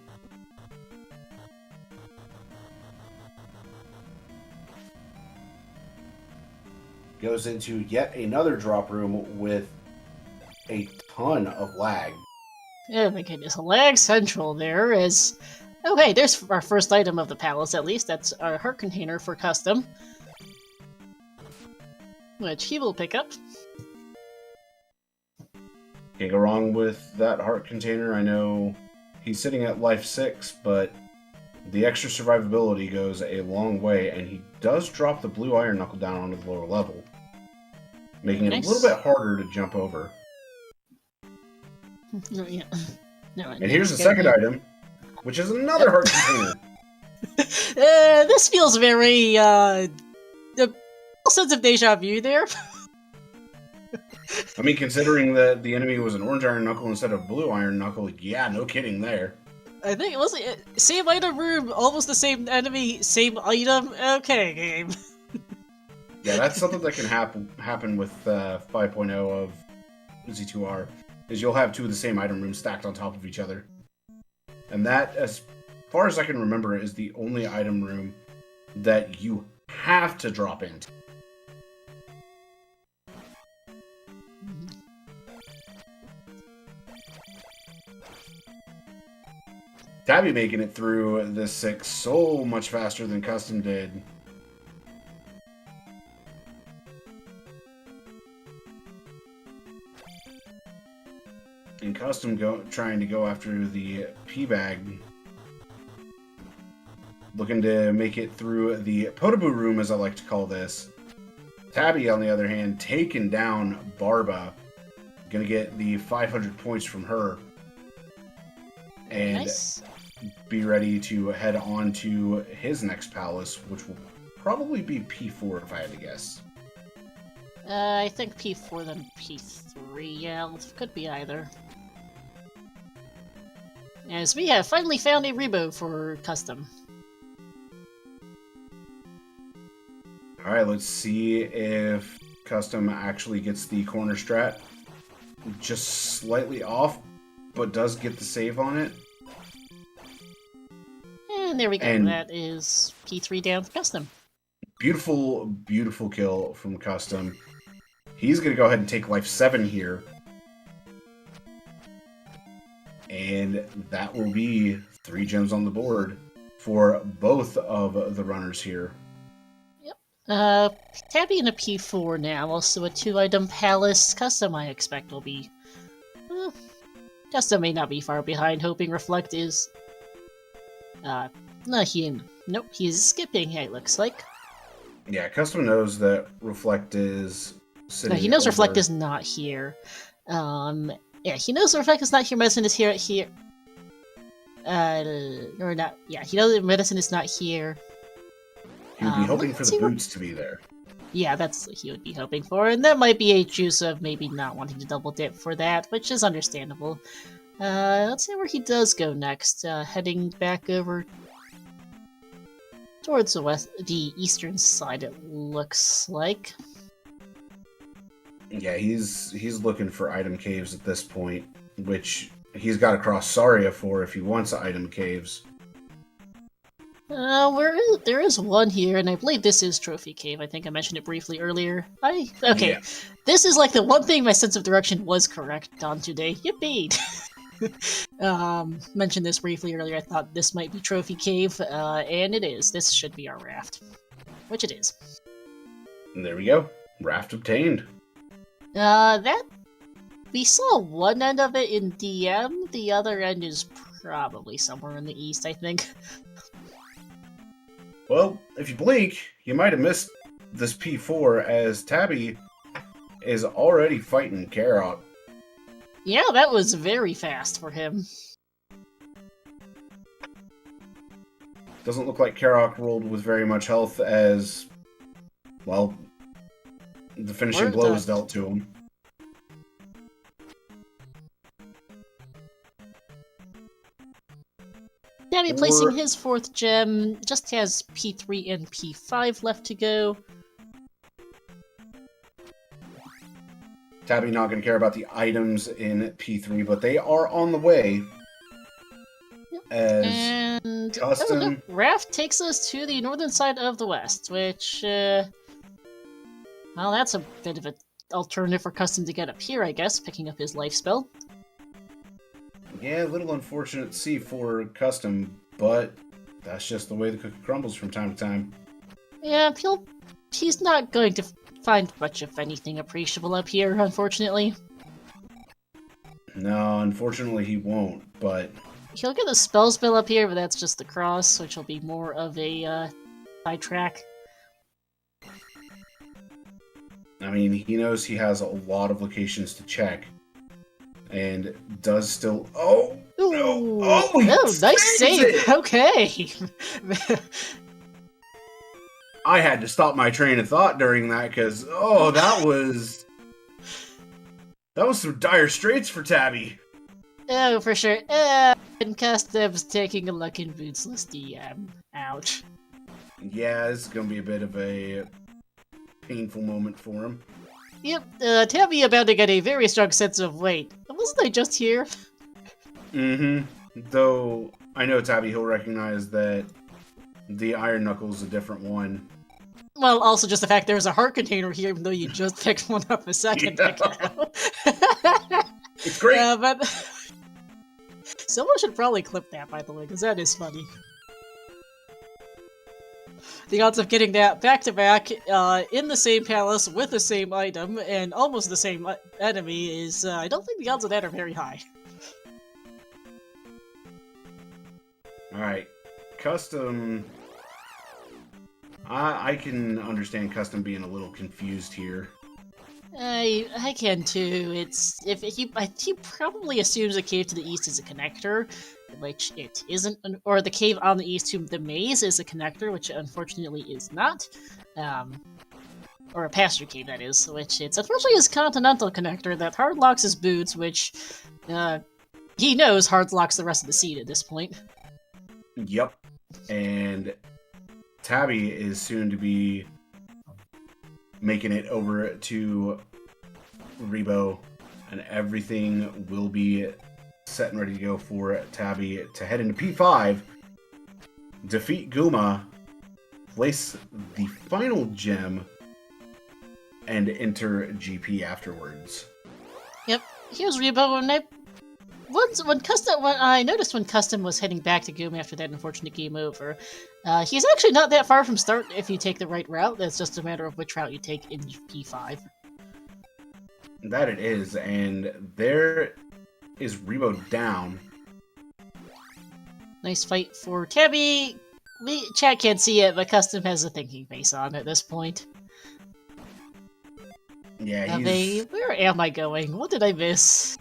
goes into yet another drop room with a ton of lag. Oh my goodness, lag central there is... Okay, there's our first item of the palace, at least. That's our heart container for custom. Which he will pick up. Can't go wrong with that heart container. I know he's sitting at life 6, but the extra survivability goes a long way, and he does drop the blue iron knuckle down onto the lower level, making it a little bit harder to jump over. Yeah. No, and here's the second item, which is another heart container. This feels very, the sense of deja vu there. I mean, considering that the enemy was an orange iron knuckle instead of blue iron knuckle, yeah, no kidding there. I think it was same item room, almost the same enemy, same item. Okay, game. Yeah, that's something that can happen with 5.0 of Z2R, is you'll have two of the same item rooms stacked on top of each other. And that, as far as I can remember, is the only item room that you have to drop into. Tabby making it through this 6 so much faster than cUstOm did. And cUstOm trying to go after the P-Bag. Looking to make it through the Potaboo room, as I like to call this. Tabby, on the other hand, taking down Barba. Gonna get the 500 points from her. And Nice. Be ready to head on to his next palace, which will probably be P4 if I had to guess. I think P4 then P3, yeah, could be either. As we have finally found a rebo for custom. Alright, let's see if custom actually gets the corner strat just slightly off, but does get the save on it. And there we go, And that is P3 down for custom. beautiful, beautiful kill from custom. He's going to go ahead and take life 7 here. And that will be 3 gems on the board for both of the runners here. Tabby in a P4 now, also a 2-item palace. Custom, I expect, will be... Custom may not be far behind, hoping Reflect is... no, nope, he's skipping, it looks like. Yeah, custom knows that Reflect is sitting No, he knows over... Reflect is not here. Yeah, he knows Reflect is not here, Medicine is here, or not, yeah, he knows that Medicine is not here. He would be hoping for let's the see what- boots to be there. Yeah, that's what he would be hoping for, and that might be a juice of maybe not wanting to double dip for that, which is understandable. Let's see where he does go next. Heading back over towards the eastern side, it looks like. Yeah, he's looking for item caves at this point, which he's got to cross Saria for if he wants item caves. There is one here, and I believe this is Trophy Cave. I think I mentioned it briefly earlier. Okay, Yeah. This is like the one thing my sense of direction was correct on today. Yippee! Mentioned this briefly earlier. I thought this might be Trophy Cave, and it is. This should be our raft, which it is. And there we go. Raft obtained. That we saw one end of it in DM. The other end is probably somewhere in the east, I think. Well, if you blink, you might have missed this P4 as Tabby is already fighting Karok. Yeah, that was very fast for him. Doesn't look like Karok rolled with very much health as, well, the finishing Where's blow the- is dealt to him. Tabby placing his 4th gem, just has P3 and P5 left to go. Tabby not going to care about the items in P3, but they are on the way. As And custom- oh, look, Raft takes us to the northern side of the west, which Well, that's a bit of an alternative for Custom to get up here, I guess, picking up his life spell. Yeah, a little unfortunate to see for custom, but that's just the way the cookie crumbles from time to time. Yeah, he's not going to find much of anything appreciable up here, unfortunately. No, unfortunately he won't, but He'll get a spell up here, but that's just the cross, which will be more of a side track. I mean, he knows he has a lot of locations to check, and does still. Oh Ooh. no! Oh, nice save! it! Okay! I had to stop my train of thought during that because that was some dire straits for Tabby. Oh, for sure. And Custom's taking a look in bootsless DM. Ouch. Yeah, this is gonna be a bit of a painful moment for him. Yep, Tabby about to get a very strong sense of wait. Wasn't I just here? Mm-hmm. Though I know Tabby, he'll recognize that the Iron Knuckle's a different one. Well, also just the fact there's a heart container here, even though you just picked one up a second ago. It's great! But someone should probably clip that, by the way, because that is funny. The odds of getting that back-to-back in the same palace with the same item and almost the same enemy is, I don't think the odds of that are very high. Alright, Custom... I can understand Custom being a little confused here. I can too. He probably assumes the cave to the east is a connector, which it isn't, or the cave on the east to the maze is a connector, which unfortunately is not. Or a pasture cave, that is, which it's unfortunately his continental connector that hard locks his boots, which he knows hard locks the rest of the seed at this point. Yep. And Tabby is soon to be making it over to Rebo, and everything will be set and ready to go for Tabby to head into P5, defeat Guma, place the final gem, and enter GP afterwards. Yep, here's Rebo, and I noticed when Custom was heading back to Guma after that unfortunate game over, he's actually not that far from start if you take the right route. It's just a matter of which route you take in P5. That it is, and there is Rebo down. Nice fight for Tabby. Chat can't see it, but Custom has a thinking face on at this point. Yeah, he's... Where am I going? What did I miss?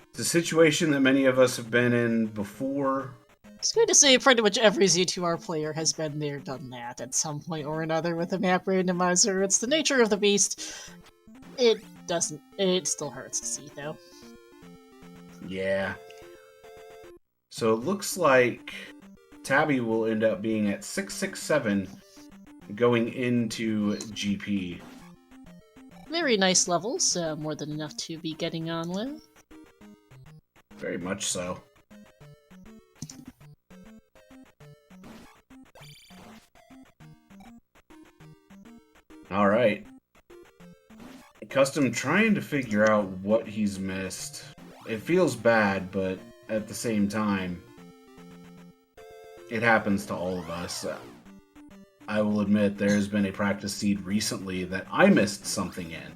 It's a situation that many of us have been in before. It's good to say pretty much every Z2R player has been there, done that at some point or another with a map randomizer. It's the nature of the beast. It still hurts to see, though. Yeah. So it looks like Tabby will end up being at 667 going into GP. Very nice levels, more than enough to be getting on with. Very much so. Alright. Custom trying to figure out what he's missed. It feels bad, but at the same time, it happens to all of us. I will admit there's been a practice seed recently that I missed something in.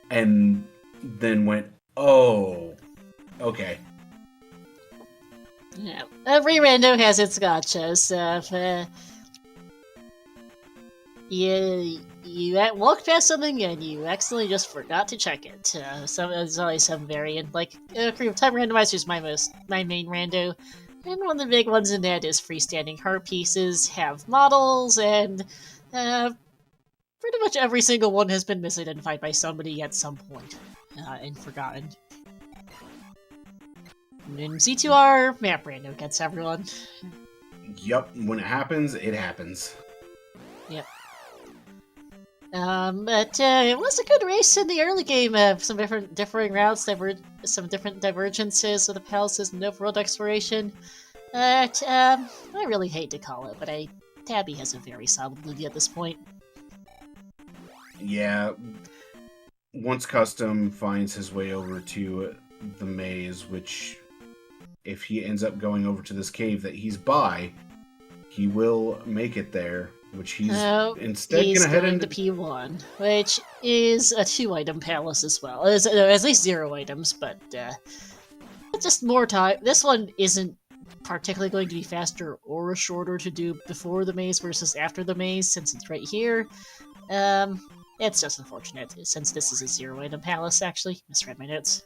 And then went, oh, okay. Yeah, every rando has its gotchas, so you walked past something and you accidentally just forgot to check it. There's always some variant, like Time Randomizer is my main rando, and one of the big ones in that is freestanding heart pieces, have models, and pretty much every single one has been misidentified by somebody at some point, and forgotten. And in Z2R, map rando gets everyone. Yup, when it happens, it happens. Yep. But it was a good race in the early game. Some differing routes, some different divergences of the palaces and overworld exploration. I really hate to call it, but I Tabby has a very solid lead at this point. Yeah, once cUstOm finds his way over to the maze, which if he ends up going over to this cave that he's by, he will make it there, which he's instead he's gonna head going into to P1, which is a 2-item palace as well. At least 0 items, but just more time. This one isn't particularly going to be faster or shorter to do before the maze versus after the maze, since it's right here. It's just unfortunate, since this is a 0-item palace, actually. Misread my notes.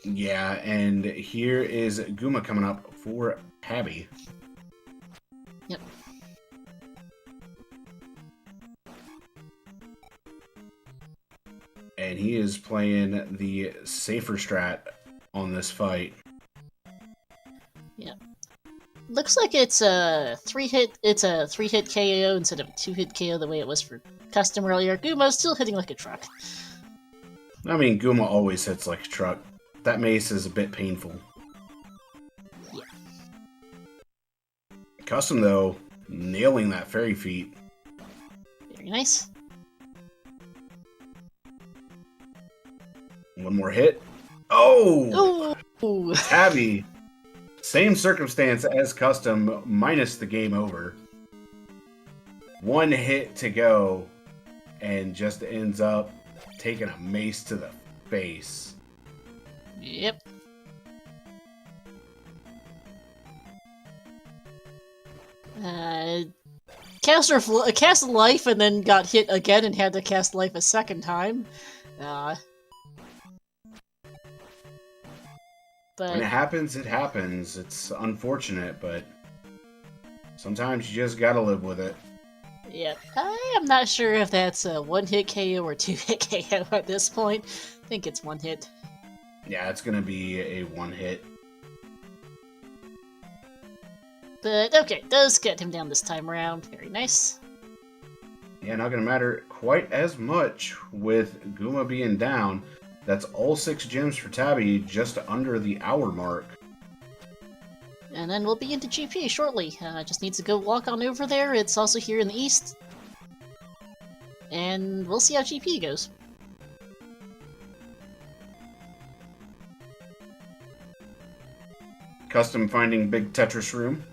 Yeah, and here is Guma coming up for Tabby. Yep. And he is playing the safer strat on this fight. Yeah. Looks like it's a 3-hit KO instead of a 2-hit KO the way it was for cUstOm earlier. Guma's still hitting like a truck. I mean, Guma always hits like a truck. That mace is a bit painful. Yeah. cUstOm, though, nailing that fairy feat. Very nice. One more hit. Oh! Ooh! Tabby. Same circumstance as cUstOm, minus the game over. One hit to go, and just ends up taking a mace to the face. Yep. Cast life and then got hit again and had to cast life a second time. But When it happens, it happens. It's unfortunate, but sometimes you just gotta live with it. yeah, I am not sure if that's a 1-hit KO or 2-hit KO at this point. I think it's 1 hit. Yeah, it's gonna be a 1-hit. But okay, does get him down this time around. Very nice. Yeah, not gonna matter quite as much with Guma being down. That's all 6 gems for Tabby, just under the hour mark. And then we'll be into GP shortly. Just needs to go walk on over there. It's also here in the east. And we'll see how GP goes. cUstOm finding big Tetris room.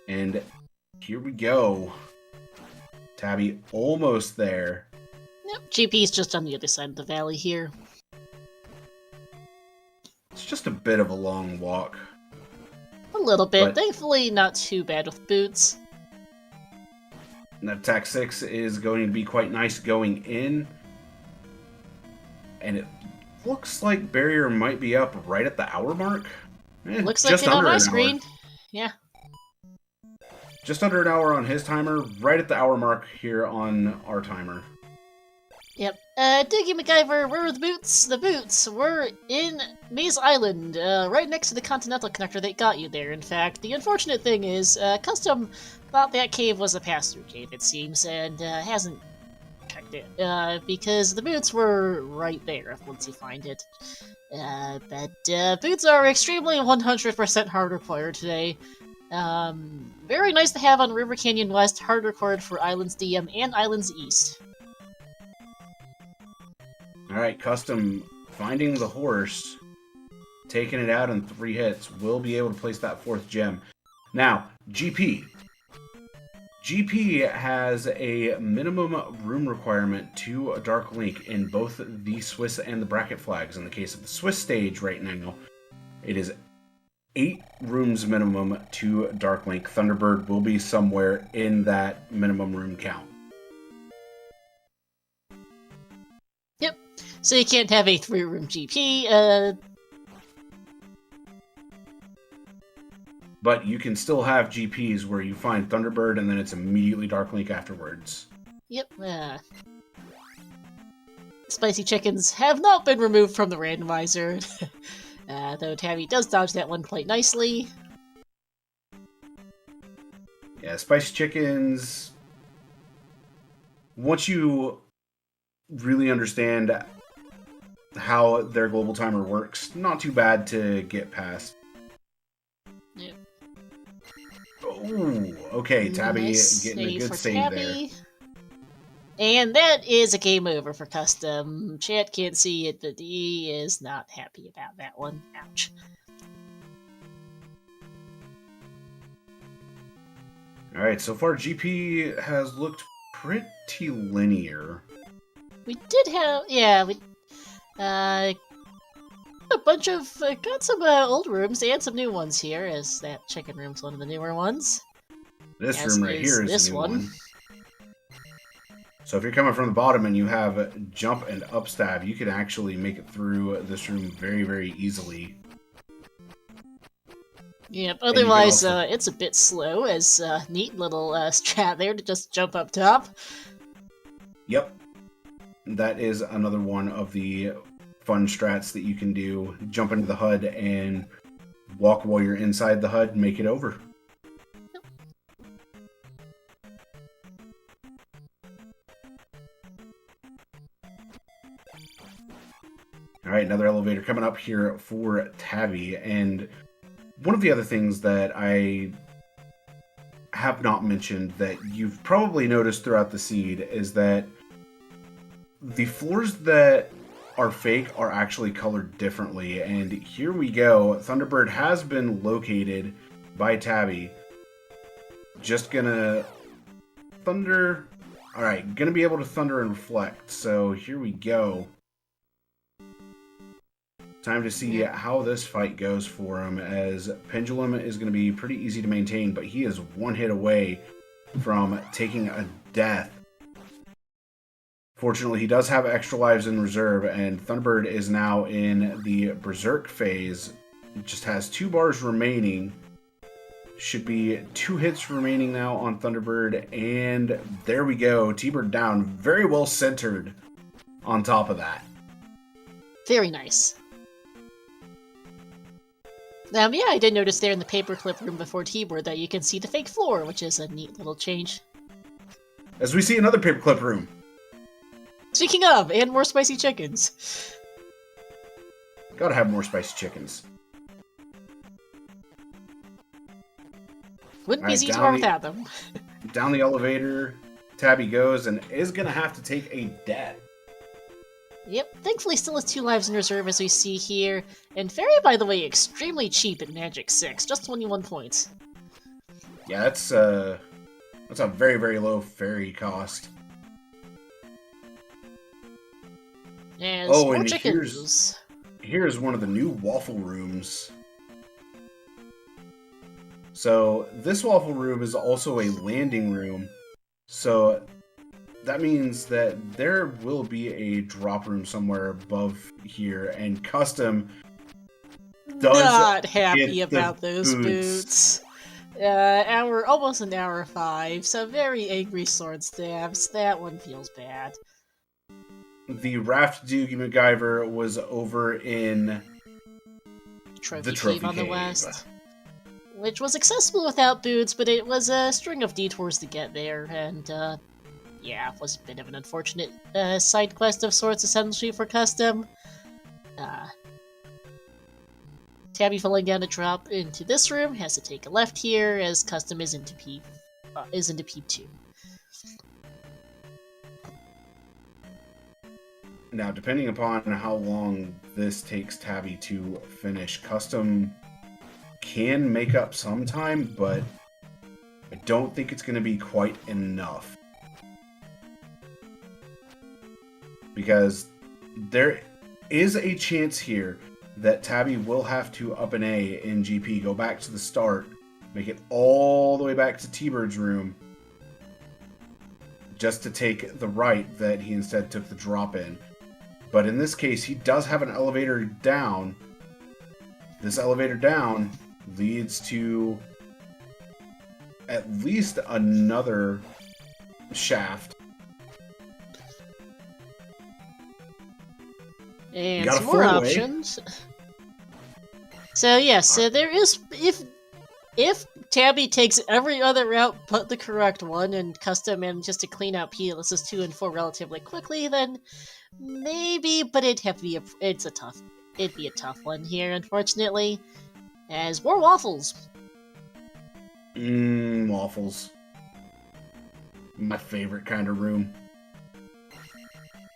And here we go. Tabby almost there. Yep, GP's just on the other side of the valley here. It's just a bit of a long walk. A little bit. But- Thankfully, not too bad with boots. And that attack 6 is going to be quite nice going in. And it looks like barrier might be up right at the hour mark. Looks like just it on under my an screen. hour. Yeah. Just under an hour on his timer, right at the hour mark here on our timer. Yep. Diggy MacGyver, where are the boots? The boots! We're in Maze Island, right next to the Continental Connector that got you there, in fact. The unfortunate thing is, cUstOm thought that cave was a pass-through cave, it seems, and hasn't checked it, because the boots were right there once you find it. But boots are extremely 100% hard required today. Very nice to have on River Canyon West, hard required for Islands DM and Islands East. Alright, cUstOm finding the horse, taking it out in 3 hits, will be able to place that 4th gem. Now, GP. GP has a minimum room requirement to a Dark Link in both the Swiss and the bracket flags. In the case of the Swiss stage right now, it is 8 rooms minimum to Dark Link. Thunderbird will be somewhere in that minimum room count. Yep. So you can't have a 3-room GP, But you can still have GPs where you find Thunderbird and then it's immediately Dark Link afterwards. Yep, Spicy chickens have not been removed from the randomizer. Though Tabby does dodge that one quite nicely. Yeah, spicy chickens. Once you really understand how their global timer works, not too bad to get past. Ooh, okay, Tabby Nice getting a save good for save Tabby. And that is a game over for custom. Chat can't see it, but he is not happy about that one. Ouch. there. All right, so far GP has looked pretty linear. We did have, yeah, we a bunch of got some old rooms and some new ones here, as that chicken room's one of the newer ones. This As room right here is this a new one. one. So if you're coming from the bottom and you have jump and up stab, you can actually make it through this room very, very easily. Yep, And you can otherwise also- it's a bit slow, as neat little strat there to just jump up top. Yep. That is another one of the fun strats that you can do. Jump into the HUD and walk while you're inside the HUD and make it over. All right, another elevator coming up here for Tabby. And one of the other things that I have not mentioned that you've probably noticed throughout the seed is that the floors that are fake are actually colored differently. And here we go. Thunderbird has been located by Tabby. Just gonna thunder. All right, gonna be able to thunder and reflect. So here we go. Time to see how this fight goes for him, as Pendulum is going to be pretty easy to maintain, but he is one hit away from taking a death. Fortunately, he does have extra lives in reserve, and Thunderbird is now in the Berserk phase. It just has 2 bars remaining. Should be 2 hits remaining now on Thunderbird, and there we go. T-Bird down, very well centered on top of that. Very nice. Yeah, I did notice there in the paperclip room before T-Bird that you can see the fake floor, which is a neat little change. As we see another paperclip room. Speaking of, and more spicy chickens. Gotta have more spicy chickens. Wouldn't be Alright, Z2R down without them. Down the elevator, Tabby goes and is gonna have to take a death. Yep, thankfully still has 2 lives in reserve as we see here. And Fairy, by the way, extremely cheap at Magic 6, just 21 points. Yeah, that's a very, very low fairy cost. And Oh, more and chickens. Here's one of the new waffle rooms. So this waffle room is also a landing room. So that means that there will be a drop room somewhere above here, and custom does Not happy get the about those boots. Almost an hour 5, so very angry sword stabs. That one feels bad. The Raft Doogie MacGyver was over in Trophy the Trophy Cave on the Cave. west, which was accessible without boots, but it was a string of detours to get there, and yeah, it was a bit of an unfortunate side quest of sorts, essentially, for custom. Tabby falling down to drop into this room has to take a left here, as custom is into P2. Now, depending upon how long this takes Tabby to finish, custom can make up some time, but I don't think it's going to be quite enough. Because there is a chance here that Tabby will have to up an A in GP, go back to the start, make it all the way back to T-Bird's room, just to take the right that he instead took the drop in. But in this case, he does have an elevator down. This elevator down leads to at least another shaft. And Got a some more four-way. options. So yes, so there is, if Tabby takes every other route but the correct one, and custom manages to clean out PLS's 2 and 4 relatively quickly, then maybe, but it'd be a tough one here, unfortunately. As more waffles. Waffles. My favorite kind of room.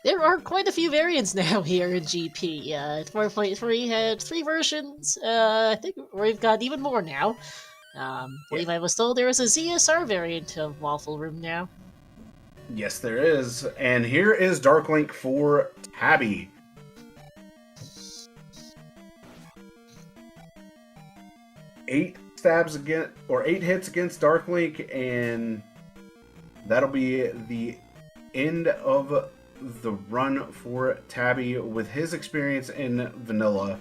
There are quite a few variants now here in GP. 4.3 had 3 versions. I think we've got even more now. Believe I was told there was a ZSR variant of Waffle Room now. Yes, there is. And here is Dark Link for Tabby. Eight hits against Dark Link, and that'll be the end of the run for Tabby. With his experience in vanilla,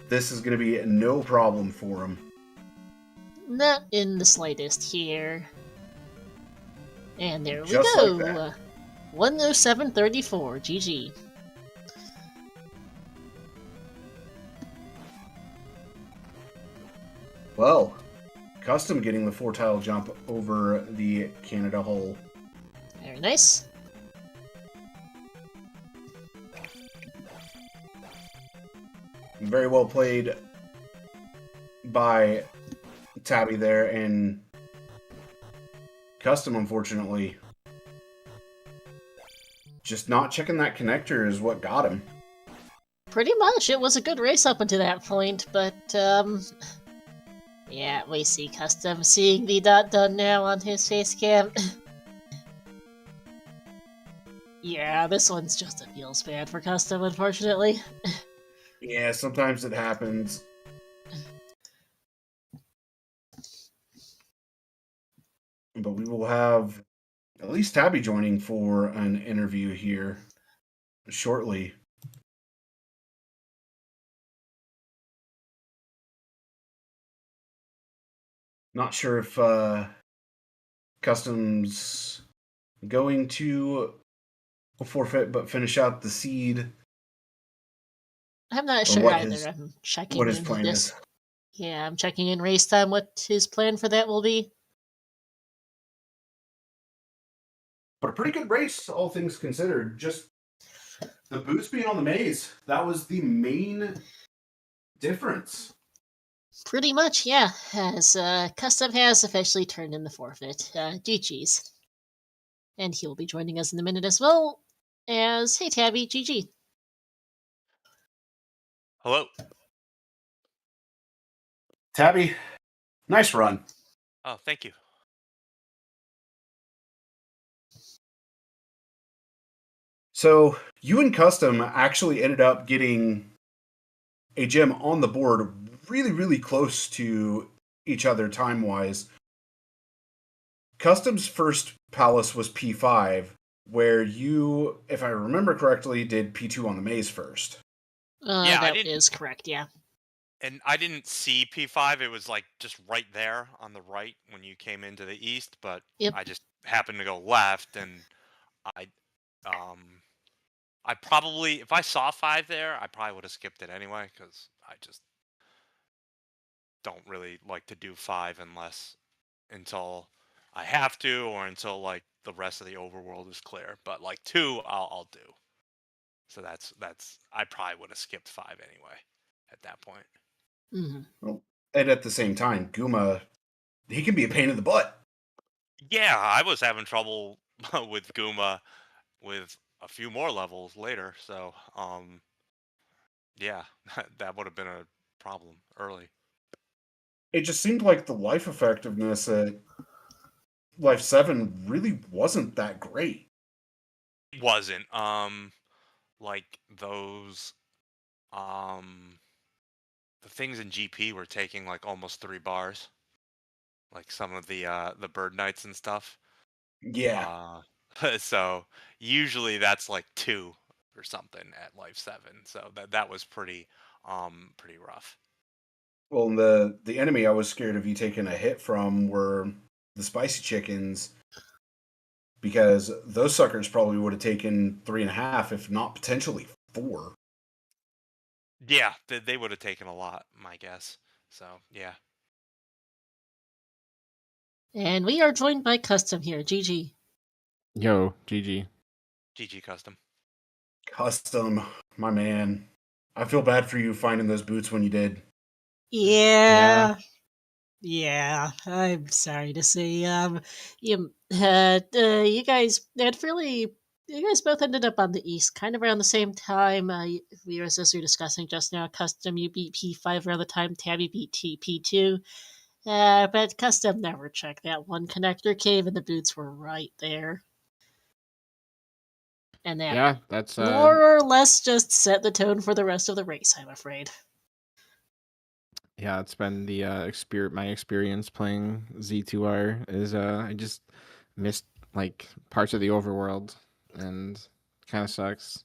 this is going to be no problem for him. Not in the slightest here. And there we Just go. like that. 107.34. GG. Well, cUstOm getting the 4-tile jump over the Canada hole. Very nice. Very well played by Tabby there, and cUstOm, unfortunately, just not checking that connector is what got him. Pretty much. It was a good race up until that point, but, yeah, we see cUstOm seeing the dot done now on his face cam. Yeah, this one's just a feels bad for cUstOm, unfortunately. Yeah, sometimes it happens. But we will have at least Tabby joining for an interview here shortly. Not sure if cUstOm's going to forfeit but finish out the seed. I'm not Or sure what either. his- I'm checking What his in plan this. is. Yeah, I'm checking in race time what his plan for that will be. But a pretty good race, all things considered. Just the boots being on the maze. That was the main difference. Pretty much, yeah. As cUstOm has officially turned in the forfeit. GG's. And he will be joining us in a minute as well. As hey Tabby, GG. Hello. Tabby, nice run. Oh, thank you. So you and cUstOm actually ended up getting a gem on the board really, really close to each other time-wise. cUstOm's first palace was P5, where you, if I remember correctly, did P2 on the maze first. Yeah, I That didn't- is correct, yeah. And I didn't see P5. It was like just right there on the right when you came into the east, but Yep. I just happened to go left, and I probably, if I saw 5 there, I probably would have skipped it anyway, because I just don't really like to do 5 until I have to, or until like the rest of the overworld is clear. But like 2, I'll do. So that's I probably would have skipped 5 anyway at that point. Mm-hmm. Well, and at the same time, Guma, he can be a pain in the butt. Yeah, I was having trouble with Guma with a few more levels later, so yeah, that would have been a problem early. It just seemed like the life effectiveness at Life 7 really wasn't that great. It wasn't like those the things in GP were taking like almost 3 bars. Like some of the bird knights and stuff. Yeah. So usually that's like 2 or something at Life 7. So that was pretty rough. Well, and the enemy I was scared of you taking a hit from were the spicy chickens, because those suckers probably would have taken 3.5, if not potentially 4. Yeah, they would have taken a lot, my guess. So yeah. And we are joined by cUstOm here, GG. Yo, GG. GG cUstOm. cUstOm, my man. I feel bad for you finding those boots when you did. Yeah. Yeah, I'm sorry to say, you guys both ended up on the East kind of around the same time. We were, as we were discussing just now, Custom, you beat P5 around the time Tabby beat P2. But Custom never checked that one connector cave, and the boots were right there. And that Yeah, that's more or less just set the tone for the rest of the race, I'm afraid. yeah, it's been the my experience playing Z2R is I just missed like parts of the overworld and kind of sucks.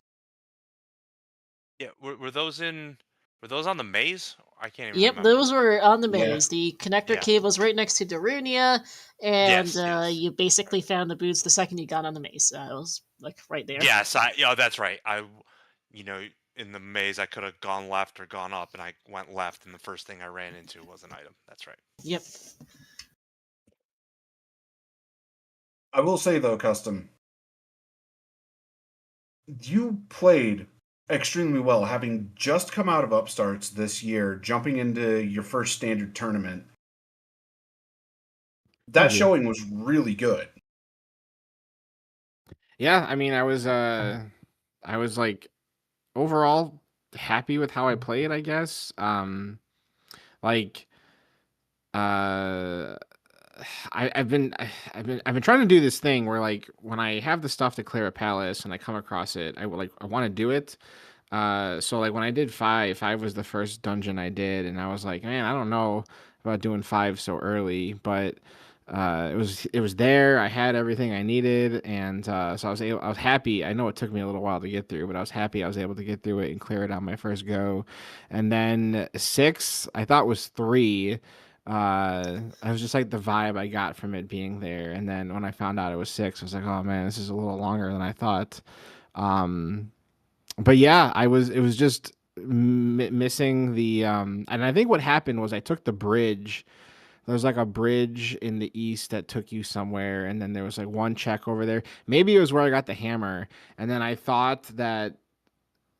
Yeah, were those on the maze? I can't even Yep, remember. those were on the Yeah. maze. The connector Yeah. cave was right next to Darunia, and Yes. you basically found the boots the second you got on the maze. It was like right there. Yes, that's right. You know, in the maze, I could have gone left or gone up, and I went left, and the first thing I ran into was an item. That's right. Yep. I will say though, Custom, you played extremely well, having just come out of upstarts this year, jumping into your first standard tournament. That Thank you. showing was really good. Yeah, I mean, I was like overall happy with how I played, I guess. Like uh I've been trying to do this thing where like when I have the stuff to clear a palace and I come across it, I want to do it. So like when I did five was the first dungeon I did, and I was like, man, I don't know about doing five so early, but it was there. I had everything I needed, and so I was happy. I know it took me a little while to get through, but I was happy I was able to get through it and clear it on my first go. And then six, I thought was three. I was just like the vibe I got from it being there, and then when I found out it was six, I was like, oh man, this is a little longer than I thought. Um, but yeah, it was just missing the and I think what happened was I took the bridge. There was like a bridge in the east that took you somewhere, and then there was like one check over there. Maybe it was where I got the hammer, and then I thought that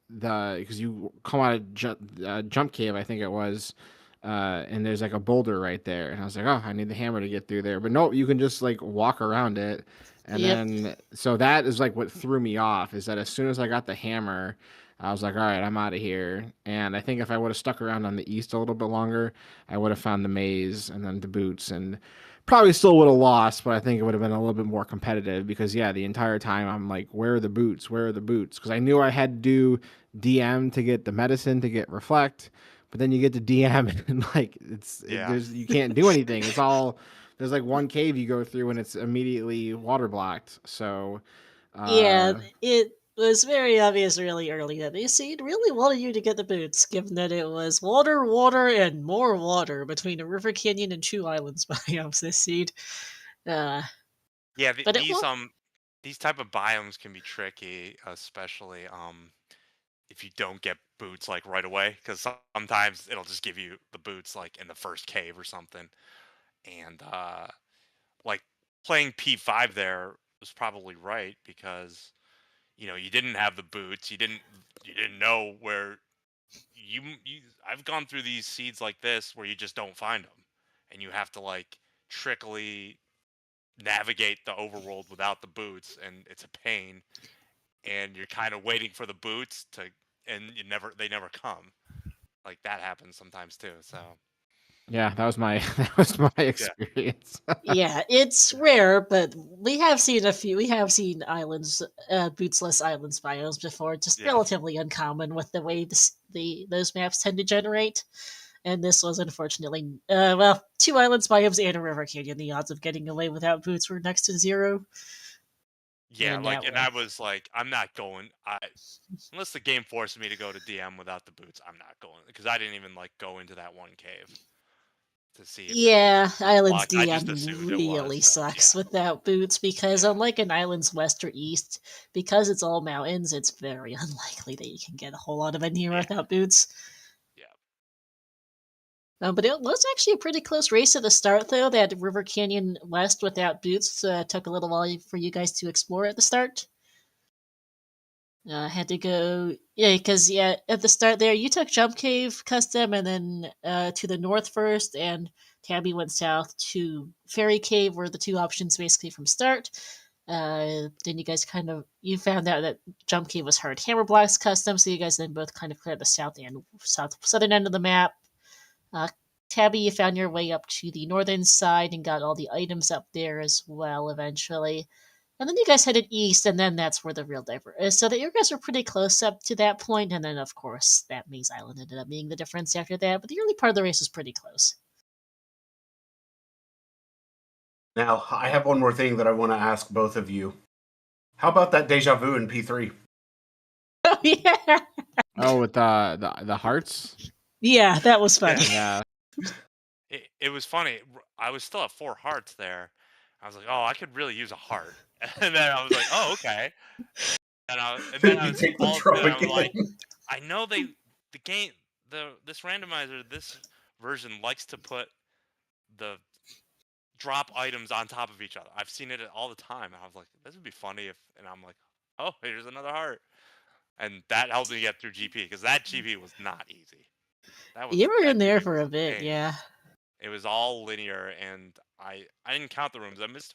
because you come out of jump cave, I think it was, and there's like a boulder right there, and I was like, oh, I need the hammer to get through there, but no, you can just like walk around it, and Yep. then so that is like what threw me off is that as soon as I got the hammer, I was like, all right, I'm out of here. And I think if I would have stuck around on the east a little bit longer, I would have found the maze and then the boots and probably still would have lost, but I think it would have been a little bit more competitive because yeah, the entire time I'm like, where are the boots? Where are the boots? Because I knew I had to do DM to get the medicine to get reflect, but then you get to DM and like there's you can't do anything. It's all there's like one cave you go through and it's immediately water blocked. So Yeah, it was very obvious really early that the seed really wanted you to get the boots, given that it was water, water, and more water between a river canyon and two islands biomes this seed. Yeah, But it was these type of biomes can be tricky, especially if you don't get boots like right away, because sometimes it'll just give you the boots like in the first cave or something, and like playing P5 there was probably right because you didn't have the boots, you didn't know where you I've gone through these seeds like this where you just don't find them, and you have to like trickily navigate the overworld without the boots, and it's a pain, and you're kind of waiting for the boots to and they never come. Like that happens sometimes too. So yeah, that was my that was my experience. Yeah, it's rare, but we have seen a few. We have seen islands, bootsless islands biomes before. Just yeah. relatively uncommon with the way those maps tend to generate. And this was unfortunately, two islands biomes and a river canyon. The odds of getting away without boots were next to zero. Yeah, And like, that and one. I was like, I'm not going. Unless the game forces me to go to DM without the boots, I'm not going because I didn't even like go into that one cave to see if it was Yeah, Islands locked. I just DM assumed it was. really So sucks without boots because yeah, unlike an island's west or east, because it's all mountains, it's very unlikely that you can get a whole lot of anywhere yeah, without boots. yeah. But it was actually a pretty close race at the start, though. That River Canyon West without boots took a little while for you guys to explore at the start. Had to go, yeah, because at the start there, you took Jump Cave custom, and then to the north first, and Tabby went south to Fairy Cave, were the two options basically from start. Then you guys you found out that Jump Cave was hard hammer blocks custom, so you guys then both kind of cleared the southern end of the map. Uh, Tabby, you found your way up to the northern side and got all the items up there as well eventually. And then you guys headed east, and then that's where the real diver is. So that you guys were pretty close up to that point, and then of course that Maze Island ended up being the difference after that. But the early part of the race was pretty close. Now, I have one more thing that I want to ask both of you. How about that deja vu in P3? Oh yeah, Oh, with the hearts. yeah, that was funny. Yeah. It was funny. I was still at 4 hearts there. I was like, oh, I could really use a heart. And then I was like, oh, okay. And then I You was take the all drop good. I'm like, again. I know this randomizer, this version likes to put the drop items on top of each other. I've seen it all the time. And I was like, this would be funny if, and I'm like, oh, here's another heart. And that helped me get through GP, because that GP was not easy. You were in there GP for a was bit, pain. yeah. It was all linear, and I didn't count the rooms. I must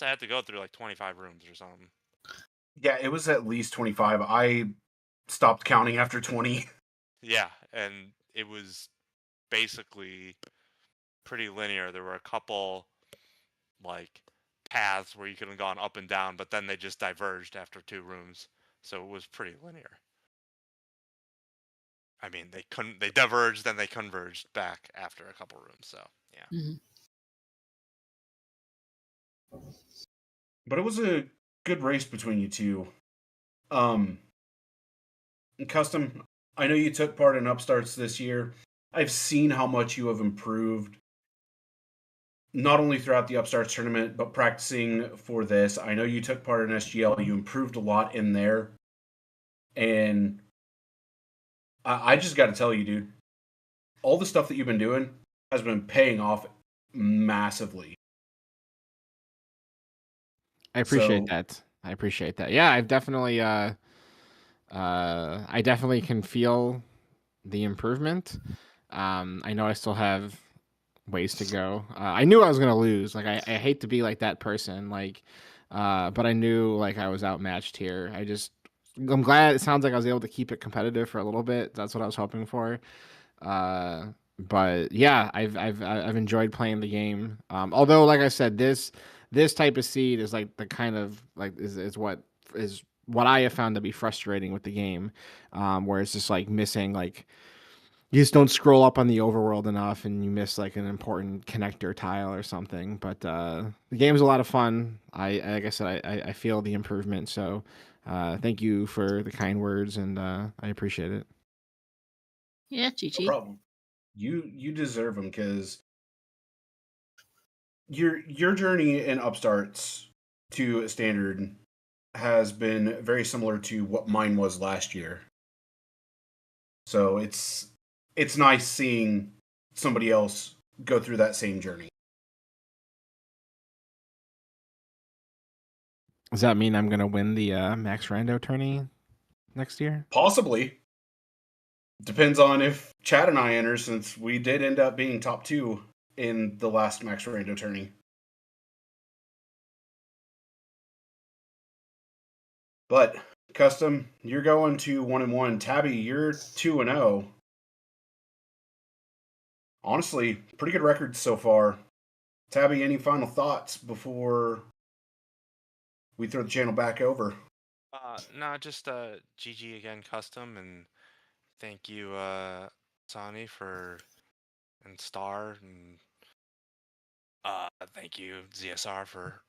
have had to go through like 25 rooms or something. Yeah, it was at least 25. I stopped counting after 20. Yeah, and it was basically pretty linear. There were a couple like paths where you could have gone up and down, but then they just diverged after 2 rooms. So it was pretty linear. I mean, they diverged, then they converged back after a couple rooms. So yeah. Mm-hmm. But it was a good race between you two. Custom, I know you took part in upstarts this year. I've seen how much you have improved, not only throughout the upstarts tournament, but practicing for this. I know you took part in SGL. You improved a lot in there. And I just got to tell you, dude, all the stuff that you've been doing has been paying off massively. I appreciate So- that. I appreciate that. Yeah, I've definitely I definitely can feel the improvement. I know I still have ways to go. I knew I was gonna lose. Like I hate to be like that person. Like, but I knew like I was outmatched here. I'm glad it sounds like I was able to keep it competitive for a little bit. That's what I was hoping for. But yeah, I've enjoyed playing the game. Although, like I said, this type of seed is like the kind of like is what I have found to be frustrating with the game, where it's just like missing like you just don't scroll up on the overworld enough, and you miss like an important connector tile or something. But the game's a lot of fun. Like I said, I feel the improvement. So thank you for the kind words, and I appreciate it. Yeah, No GG. problem. You deserve them, because your journey in upstarts to standard has been very similar to what mine was last year. So it's nice seeing somebody else go through that same journey. Does that mean I'm gonna win the Max Rando tourney next year? Possibly. Depends on if Chad and I enter, since we did end up being top 2 in the last Max Rando tourney. But Custom, you're going to 1-1. Tabby, you're 2-0. Honestly, pretty good record so far. Tabby, any final thoughts before we throw the channel back over? No, just GG again, Custom, and thank you, Sani, and Star, and thank you, ZSR, for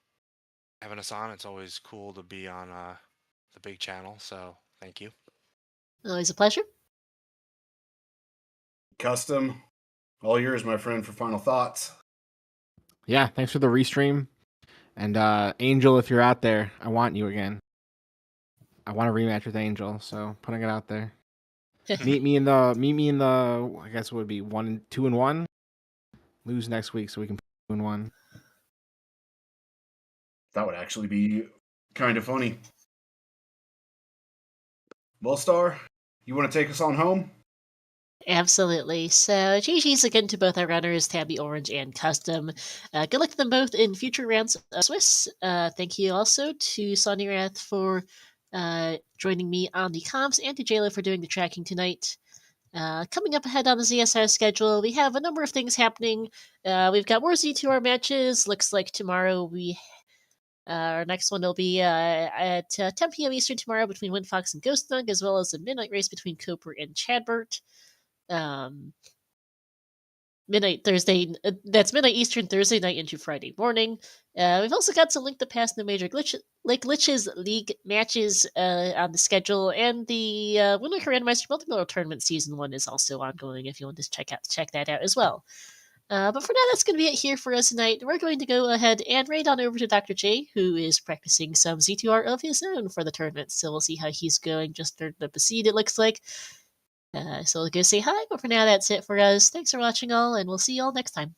having us on. It's always cool to be on the big channel, so thank you. Always a pleasure. Custom, all yours, my friend, for final thoughts. Yeah, thanks for the restream. And Angel, if you're out there, I want you again. I want a rematch with Angel, so putting it out there. meet me in the I guess it would be 2-1. Lose next week so we can put 2-1. That would actually be kind of funny. Well, Star, you want to take us on home? Absolutely. So, GG's again to both our runners, Tabby Orange and cUstOm. Good luck to them both in future rounds of Swiss. Thank you also to Sonny Rath for joining me on the comms and to JLo for doing the tracking tonight. Coming up ahead on the ZSR schedule, we have a number of things happening. We've got more Z2R matches. Looks like tomorrow our next one will be at 10 p.m. Eastern tomorrow between Windfox and Ghost Thug, as well as a midnight race between Cooper and Chadbert. Midnight Thursday. That's midnight Eastern Thursday night into Friday morning. We've also got some Link the Past No Major Glitches League matches on the schedule, and the Winter Randomizer Multiplayer Tournament Season 1 is also ongoing if you want to check that out as well. But for now, that's going to be it here for us tonight. We're going to go ahead and raid on over to Dr. J, who is practicing some Z2R of his own for the tournament, so we'll see how he's going. Just started up a seed, it looks like. So we'll go say hi, but for now, that's it for us. Thanks for watching all, and we'll see you all next time.